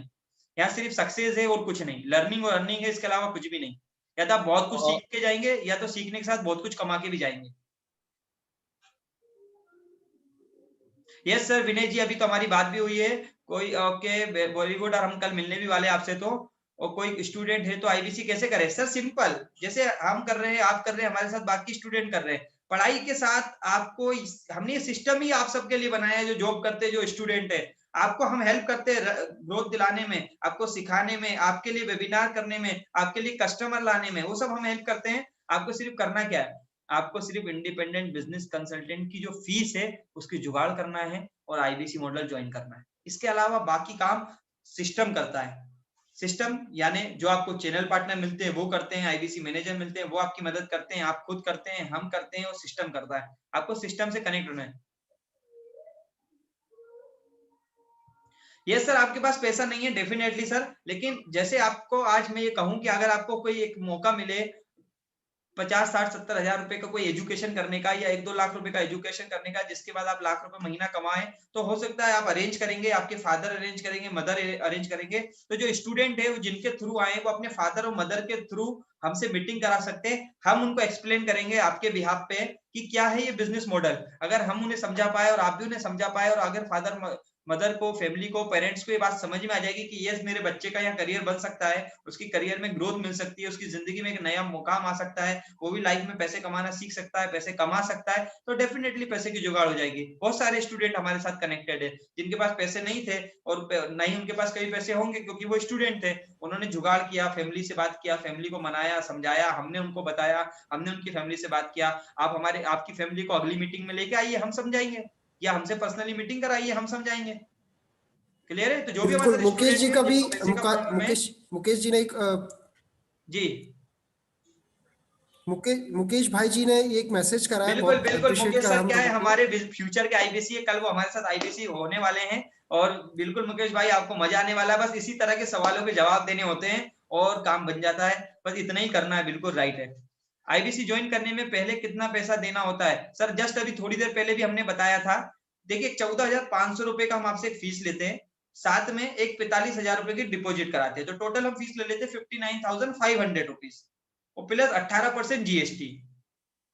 यहाँ सिर्फ सक्सेस है और कुछ नहीं, लर्निंग और अर्निंग है, इसके अलावा कुछ भी नहीं। या तो आप बहुत कुछ सीख के जाएंगे, या तो सीखने के साथ बहुत कुछ कमा के भी जाएंगे। यस सर, विनय जी अभी तो हमारी बात भी हुई है, कोई ओके वेरी गुड, और हम कल मिलने भी वाले आपसे। तो और कोई स्टूडेंट है तो आईबीसी कैसे करे? सर सिंपल, जैसे हम कर रहे हैं, आप कर रहे हैं, हमारे साथ बाकी स्टूडेंट कर रहे हैं। पढ़ाई के साथ आपको हमने ये सिस्टम ही आप सबके लिए बनाया है, जो जॉब करते हैं, जो स्टूडेंट है, आपको हम हेल्प करते हैं ग्रोथ दिलाने में, आपको सिखाने में, आपके लिए वेबिनार करने में, आपके लिए कस्टमर लाने में, वो सब हम हेल्प करते हैं। आपको सिर्फ करना क्या है? आपको सिर्फ इंडिपेंडेंट बिजनेस कंसल्टेंट की जो फीस है उसकी जुगाड़ करना है और आईबीसी मॉडल ज्वाइन करना है। इसके अलावा बाकी काम सिस्टम करता है। सिस्टम यानी जो आपको चैनल पार्टनर मिलते हैं वो करते हैं, आईबीसी मैनेजर मिलते हैं वो आपकी मदद करते हैं, आप खुद करते हैं, हम करते हैं, और सिस्टम करता है। आपको सिस्टम से कनेक्ट होना है। ये सर आपके पास पैसा नहीं है, डेफिनेटली सर, लेकिन जैसे आपको आज मैं ये कहूं कि अगर आपको कोई एक मौका मिले 50, 60, 70 हजार रुपए का कोई एजुकेशन करने का, या 1-2 लाख रुपए का एजुकेशन करने का, जिसके बाद आप लाख रुपए महीना कमाएं, तो हो सकता है आप अरेंज करेंगे, आपके फादर अरेंज करेंगे, मदर अरेंज करेंगे। तो जो स्टूडेंट है वो जिनके थ्रू आए वो अपने फादर और मदर के थ्रू हमसे मीटिंग करा सकते हैं। हम उनको एक्सप्लेन करेंगे आपके बिहाफ पे कि क्या है ये बिजनेस मॉडल। अगर हम उन्हें समझा पाए और आप भी उन्हें समझा पाए, और अगर फादर मदर को, फैमिली को, पेरेंट्स को ये बात समझ में आ जाएगी कि यस मेरे बच्चे का यहाँ करियर बन सकता है, उसकी करियर में ग्रोथ मिल सकती है, उसकी जिंदगी में एक नया मुकाम आ सकता है, वो भी लाइफ में पैसे कमाना सीख सकता है, पैसे कमा सकता है, तो डेफिनेटली पैसे की जुगाड़ हो जाएगी। बहुत सारे स्टूडेंट हमारे साथ कनेक्टेड है जिनके पास पैसे नहीं थे, और नहीं उनके पास कई पैसे होंगे क्योंकि वो स्टूडेंट थे। उन्होंने जुगाड़ किया, फैमिली से बात किया, फैमिली को मनाया, समझाया, हमने उनको बताया, हमने उनकी फैमिली से बात किया। आप आपकी फैमिली को अगली मीटिंग में लेके आइए, हम समझाइए, या हमसे पर्सनली मीटिंग कराइए, हम समझाएंगे। क्लियर है? तो जो भी बिल्कुल। हमारे मुकेश स्टूडेंट जी है का भी जिनको पैसे का प्रॉब्लम है, मुकेश जी ने एक जी मुकेश भाई जी ने एक मैसेज करा है, बिल्कुल बहुत बिल्कुल। अप्रिशिएट मुकेश करा सर हम क्या है, लोगों को। हमारे फ्यूचर के आईबीसी है, कल वो हमारे साथ आईबीसी होने वाले हैं, और बिल्कुल मुकेश भाई आपको मजा आने वाला है। बस इसी तरह के सवालों के जवाब देने होते हैं और काम बन जाता है, बस इतना ही करना है। बिल्कुल राइट है। आईबीसी ज्वाइन करने में पहले कितना पैसा देना होता है? सर जस्ट अभी थोड़ी देर पहले भी हमने बताया था। देखिए 14,500 रुपए का हम आपसे फीस लेते हैं, साथ में एक 45,000 रुपए की डिपॉजिट कराते हैं, तो टोटल हम फीस ले लेते हैं 59,500 रुपीज, और प्लस 18% जीएसटी,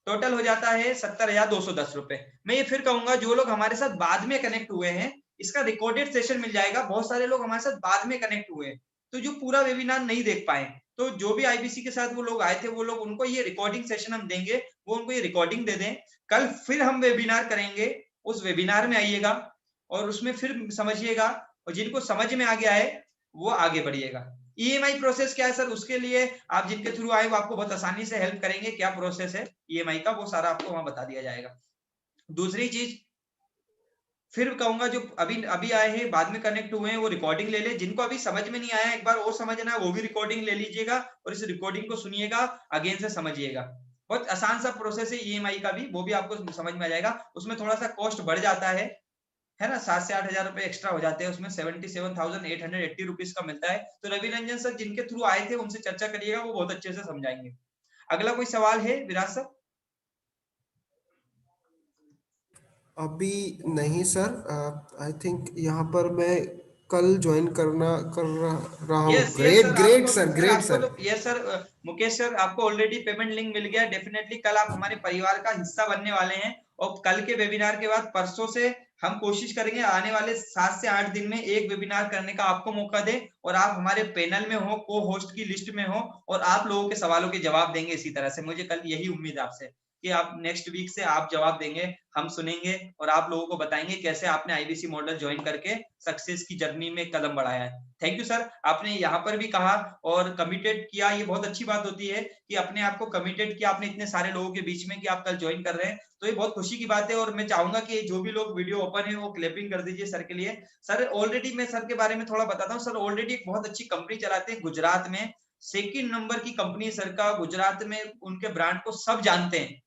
टोटल हो जाता है 70,210 रुपए। मैं ये फिर कहूंगा, जो लोग हमारे साथ बाद में कनेक्ट हुए हैं, इसका रिकॉर्डेड सेशन मिल जाएगा। बहुत सारे लोग हमारे साथ बाद में कनेक्ट हुए हैं, तो जो पूरा वेबिनार नहीं देख पाए, तो जो भी आईबीसी के साथ वो लोग आए थे, वो लोग, उनको ये रिकॉर्डिंग सेशन हम देंगे, वो उनको ये रिकॉर्डिंग दे दें। कल फिर हम वेबिनार करेंगे, उस वेबिनार में आइएगा और उसमें फिर समझिएगा, और जिनको समझ में आ गया है वो आगे बढ़िएगा। ईएमआई प्रोसेस क्या है सर? उसके लिए आप जिनके थ्रू आए वो आपको बहुत आसानी से हेल्प करेंगे। क्या प्रोसेस है ईएमआई का, वो सारा आपको वहां बता दिया जाएगा। दूसरी चीज फिर कहूंगा, जो अभी अभी आए हैं, बाद में कनेक्ट हुए हैं, वो रिकॉर्डिंग ले ले। जिनको अभी समझ में नहीं आया, एक बार और समझना है, वो भी रिकॉर्डिंग ले लीजिएगा और इस रिकॉर्डिंग को सुनिएगा, अगेन से समझिएगा। बहुत आसान सा प्रोसेस है ईएमआई का भी, वो भी आपको समझ में आ जाएगा। उसमें थोड़ा सा कॉस्ट बढ़ जाता है ना, 7 से 8 हजार रुपए एक्स्ट्रा हो जाते हैं उसमें, 77,880 रुपीज का मिलता है। तो रवि रंजन सर जिनके थ्रू आए थे उनसे चर्चा करिएगा, वो बहुत अच्छे से समझाएंगे। अगला कोई सवाल है विराज सर? अभी नहीं सर, आई थिंक यहाँ पर मैं कल ज्वाइन कर रहा हूँ। Yes yes great sir, great आपको सर, सर ग्रेट आपको सर। तो यस सर, मुकेश सर आपको ऑलरेडी पेमेंट लिंक मिल गया। डेफिनेटली कल आप हमारे परिवार का हिस्सा बनने वाले हैं, और कल के वेबिनार के बाद परसों से हम कोशिश करेंगे आने वाले 7 से 8 दिन में एक वेबिनार करने का आपको मौका दे, और आप हमारे पैनल में हो, को होस्ट की लिस्ट में हो, और आप लोगों के सवालों के जवाब देंगे। इसी तरह से मुझे कल यही उम्मीद है आपसे कि आप नेक्स्ट वीक से आप जवाब देंगे, हम सुनेंगे, और आप लोगों को बताएंगे कैसे आपने आईबीसी मॉडल ज्वाइन करके सक्सेस की जर्नी में कदम बढ़ाया है। थैंक यू सर, आपने यहाँ पर भी कहा और कमिटेड किया, ये बहुत अच्छी बात होती है कि अपने आप को कमिटेड किया आपने इतने सारे लोगों के बीच में कि आप कल ज्वाइन कर रहे हैं, तो ये बहुत खुशी की बात है। और मैं चाहूंगा कि जो भी लोग वीडियो ओपन है वो क्लैपिंग कर दीजिए सर के लिए। सर ऑलरेडी, मैं सर के बारे में थोड़ा बताता हूँ। सर ऑलरेडी एक बहुत अच्छी कंपनी चलाते हैं गुजरात में, सेकंड नंबर की कंपनी सर का गुजरात में, उनके ब्रांड को सब जानते हैं,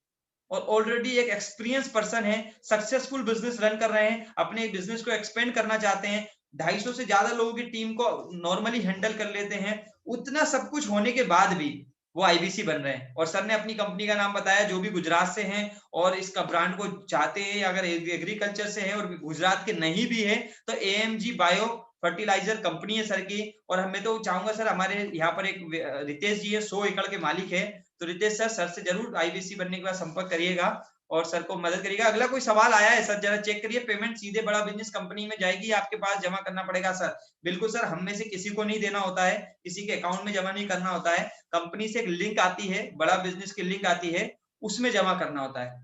और ऑलरेडी एक एक्सपीरियंस पर्सन है, सक्सेसफुल बिजनेस रन कर रहे हैं, अपने बिजनेस को एक्सपेंड करना चाहते हैं, 250 से ज्यादा लोगों की टीम को नॉर्मली हैंडल कर लेते हैं। उतना सब कुछ होने के बाद भी वो आईबीसी बन रहे हैं, और सर ने अपनी कंपनी का नाम बताया, जो भी गुजरात से हैं और इसका ब्रांड को चाहते हैं, अगर एग्रीकल्चर से है और गुजरात के नहीं भी है, तो एएमजी बायो फर्टिलाइजर कंपनी है सर की। और मैं तो चाहूंगा सर, हमारे यहाँ पर एक रितेश जी है, 100 एकड़ के मालिक है, तो रितेश सर से जरूर आईबीसी बनने के बाद संपर्क करिएगा, और सर को मदद करिएगा। अगला कोई सवाल आया है सर, जरा चेक करिए। पेमेंट सीधे बड़ा बिजनेस कंपनी में जाएगी, आपके पास जमा करना पड़ेगा सर? बिल्कुल सर, हम में से किसी को नहीं देना होता है, किसी के अकाउंट में जमा नहीं करना होता है। कंपनी से एक लिंक आती है, बड़ा बिजनेस की लिंक आती है, उसमें जमा करना होता है।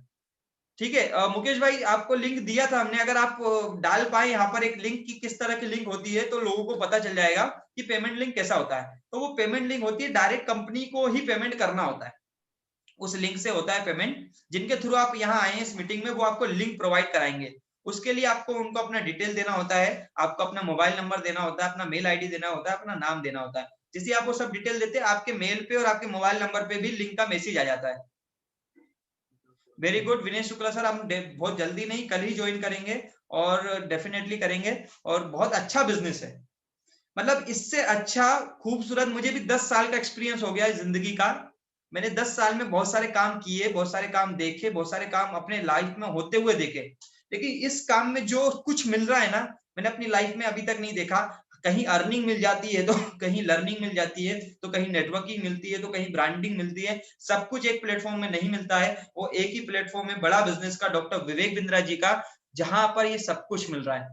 ठीक है मुकेश भाई, आपको लिंक दिया था हमने, अगर आप डाल पाए यहाँ पर एक लिंक की किस तरह की लिंक होती है, तो लोगों को पता चल जाएगा कि पेमेंट लिंक कैसा होता है। तो वो पेमेंट लिंक होती है, डायरेक्ट कंपनी को ही पेमेंट करना होता है, उस लिंक से होता है पेमेंट। जिनके थ्रू आप यहाँ आए हैं इस मीटिंग में, वो आपको लिंक प्रोवाइड कराएंगे। उसके लिए आपको उनको अपना डिटेल देना होता है, आपको अपना मोबाइल नंबर देना होता है, अपना मेल आईडी देना होता है, अपना नाम देना होता है। जैसे आप वो सब डिटेल देते हैं, आपके मेल पे और आपके मोबाइल नंबर पे भी लिंक का मैसेज आ जाता है। Very good Vinesh Shukla sir, हम बहुत जल्दी नहीं, कल ही ज्वाइन करेंगे और डेफिनेटली करेंगे। और बहुत अच्छा बिजनेस है, मतलब इससे अच्छा खूबसूरत, मुझे भी 10 साल का एक्सपीरियंस हो गया है जिंदगी का। मैंने 10 साल में बहुत सारे काम किए, बहुत सारे काम देखे, बहुत सारे काम अपने लाइफ में होते हुए देखे, लेकिन इस काम में जो कुछ मिल रहा है ना, मैंने अपनी लाइफ में अभी तक नहीं देखा। कहीं अर्निंग मिल जाती है तो कहीं लर्निंग मिल जाती है, तो कहीं नेटवर्किंग मिलती है, तो कहीं ब्रांडिंग मिलती है। सब कुछ एक प्लेटफॉर्म में नहीं मिलता है, वो एक ही प्लेटफॉर्म है बड़ा बिजनेस का, डॉक्टर विवेक बिंद्रा जी का, जहां पर ये सब कुछ मिल रहा है।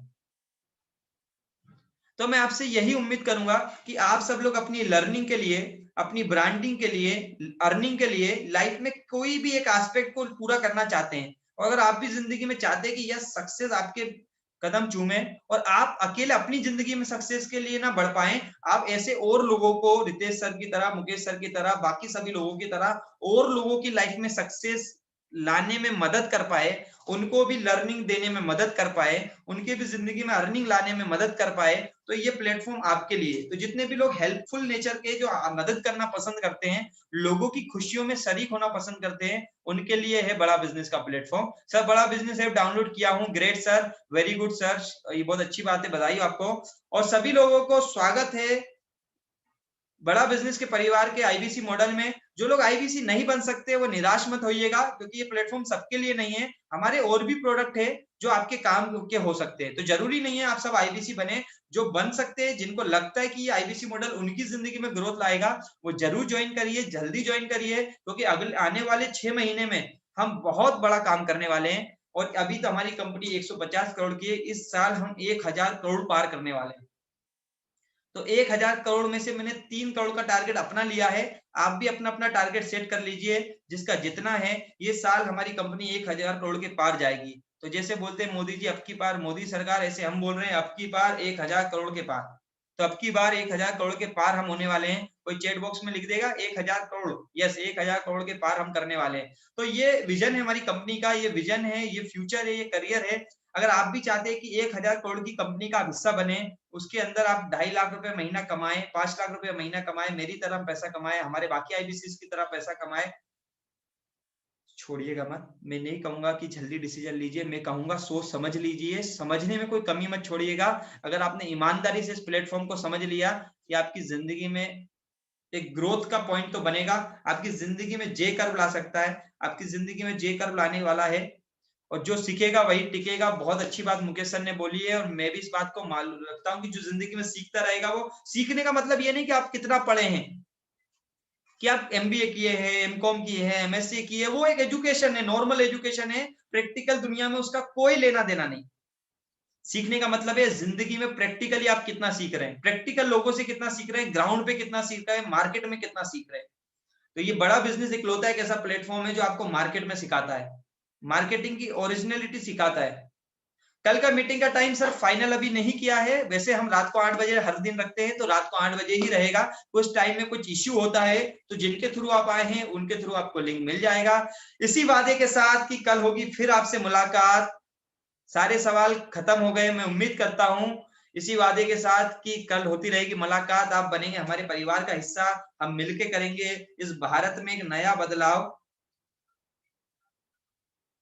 तो मैं आपसे यही उम्मीद करूंगा कि आप सब लोग अपनी लर्निंग के लिए, अपनी ब्रांडिंग के लिए, अर्निंग के लिए लाइफ में कोई भी एक एस्पेक्ट को पूरा करना चाहते हैं, और अगर आप भी जिंदगी में चाहते हैं कि यह सक्सेस आपके कदम चूमे और आप अकेले अपनी जिंदगी में सक्सेस के लिए ना बढ़ पाए, आप ऐसे और लोगों को, रितेश सर की तरह, मुकेश सर की तरह, बाकी सभी लोगों की तरह और लोगों की लाइफ में सक्सेस लाने में मदद कर पाए, उनको भी लर्निंग देने में मदद कर पाए, उनके भी जिंदगी में अर्निंग लाने में मदद कर पाए, तो ये प्लेटफॉर्म आपके लिए। तो जितने भी लोग हेल्पफुल नेचर के, जो मदद करना पसंद करते हैं, लोगों की खुशियों में शरीक होना पसंद करते हैं, उनके लिए है बड़ा बिजनेस का प्लेटफॉर्म। सर बड़ा बिजनेस ऐप डाउनलोड किया हूं, great sir, very good sir, ये बहुत अच्छी बात है, बधाई आपको। और सभी लोगों को स्वागत है बड़ा बिजनेस के परिवार के आईबीसी मॉडल में। जो लोग आईबीसी नहीं बन सकते वो निराश मत होइएगा, क्योंकि ये प्लेटफॉर्म सबके लिए नहीं है। हमारे और भी प्रोडक्ट है जो आपके काम के हो सकते हैं, तो जरूरी नहीं है आप सब आईबीसी बने। जो बन सकते हैं, जिनको लगता है कि ये आईबीसी मॉडल उनकी जिंदगी में ग्रोथ लाएगा, वो जरूर ज्वाइन करिए, जल्दी ज्वाइन करिए, क्योंकि अगले आने वाले 6 महीने में हम बहुत बड़ा काम करने वाले हैं। और अभी तो हमारी कंपनी 150 करोड़ की है, इस साल हम 1000 करोड़ पार करने वाले हैं। तो 1000 करोड़ में से मैंने 3 करोड़ का टारगेट अपना लिया है, आप भी अपना अपना टारगेट सेट कर लीजिए, जिसका जितना है। ये साल हमारी कंपनी 1000 करोड़ के पार जाएगी। तो जैसे बोलते हैं मोदी जी अब की बार मोदी सरकार, ऐसे हम बोल रहे हैं अब की बार 1000 करोड़ के पार। तो अब की बार 1000 करोड़ के पार हम होने वाले हैं। कोई चैट बॉक्स में लिख देगा 1000 करोड़, यस 1000 करोड़ के पार हम करने वाले हैं। तो ये विजन है हमारी कंपनी का, ये विजन है, ये फ्यूचर है, ये करियर है। अगर आप भी चाहते हैं कि 1000 करोड़ की कंपनी का हिस्सा बने, उसके अंदर आप 2.5 लाख रुपए महीना कमाएं, 5 लाख रुपए महीना कमाएं, मेरी तरह पैसा कमाएं, हमारे बाकी आईबीसी की तरह पैसा कमाएं, छोड़िएगा मत। मैं नहीं कहूंगा कि जल्दी डिसीजन लीजिए, मैं कहूंगा सोच समझ लीजिए, समझने में कोई कमी मत छोड़िएगा। अगर आपने ईमानदारी से इस प्लेटफॉर्म को समझ लिया कि आपकी जिंदगी में एक ग्रोथ का पॉइंट तो बनेगा, आपकी जिंदगी में जे कर्व ला सकता है, आपकी जिंदगी में जे कर्व लाने वाला है। और जो सीखेगा वही टिकेगा। बहुत अच्छी बात मुकेश सर ने बोली है, और मैं भी इस बात को मालूम रखता हूँ कि जो जिंदगी में सीखता रहेगा, वो सीखने का मतलब ये नहीं कि आप कितना पढ़े हैं, कि आप एमबीए किए हैं, एमकॉम किए हैं, एमएससी किए, वो एक एजुकेशन है, नॉर्मल एजुकेशन है। प्रैक्टिकल दुनिया में उसका कोई लेना देना नहीं। सीखने का मतलब है जिंदगी में प्रैक्टिकली आप कितना सीख रहे हैं, प्रैक्टिकल लोगों से कितना सीख रहे हैं, ग्राउंड पे कितना सीख रहे हैं, मार्केट में कितना सीख रहे हैं। तो ये बड़ा बिजनेस इकलौता एक ऐसा प्लेटफॉर्म है जो आपको मार्केट में सिखाता है, मार्केटिंग की ओरिजिनलिटी सिखाता है। कल का मीटिंग का टाइम सर फाइनल अभी नहीं किया है, वैसे हम रात को 8 बजे हर दिन रखते हैं, तो रात को 8 बजे ही रहेगा। कुछ टाइम में कुछ इश्यू होता है, तो जिनके थ्रू आप आए हैं उनके थ्रू आपको लिंक मिल जाएगा। इसी वादे के साथ कि कल होगी फिर आपसे मुलाकात। सारे सवाल खत्म हो गए, मैं उम्मीद करता हूं इसी वादे के साथ कि कल होती रहेगी मुलाकात, आप बनेंगे हमारे परिवार का हिस्सा, हम मिलके करेंगे इस भारत में एक नया बदलाव।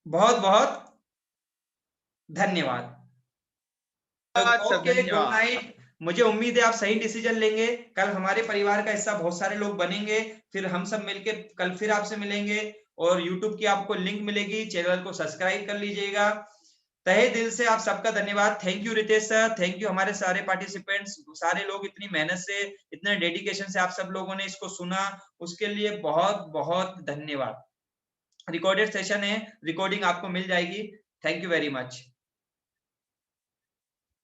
बहुत बहुत धन्यवाद। सर ओके, गुड धन्यवाद। नाइट। मुझे उम्मीद है आप सही डिसीजन लेंगे, कल हमारे परिवार का हिस्सा बहुत सारे लोग बनेंगे, फिर हम सब मिलके कल फिर आपसे मिलेंगे। और YouTube की आपको लिंक मिलेगी, चैनल को सब्सक्राइब कर लीजिएगा। तहे दिल से आप सबका धन्यवाद। Thank you Ritesh sir, thank you हमारे सारे पार्टिसिपेंट्स, सारे लोग इतनी मेहनत से, इतने डेडिकेशन से आप सब लोगों ने इसको सुना, उसके लिए बहुत बहुत धन्यवाद। रिकॉर्डेड सेशन है, रिकॉर्डिंग आपको मिल जाएगी। Thank you very much.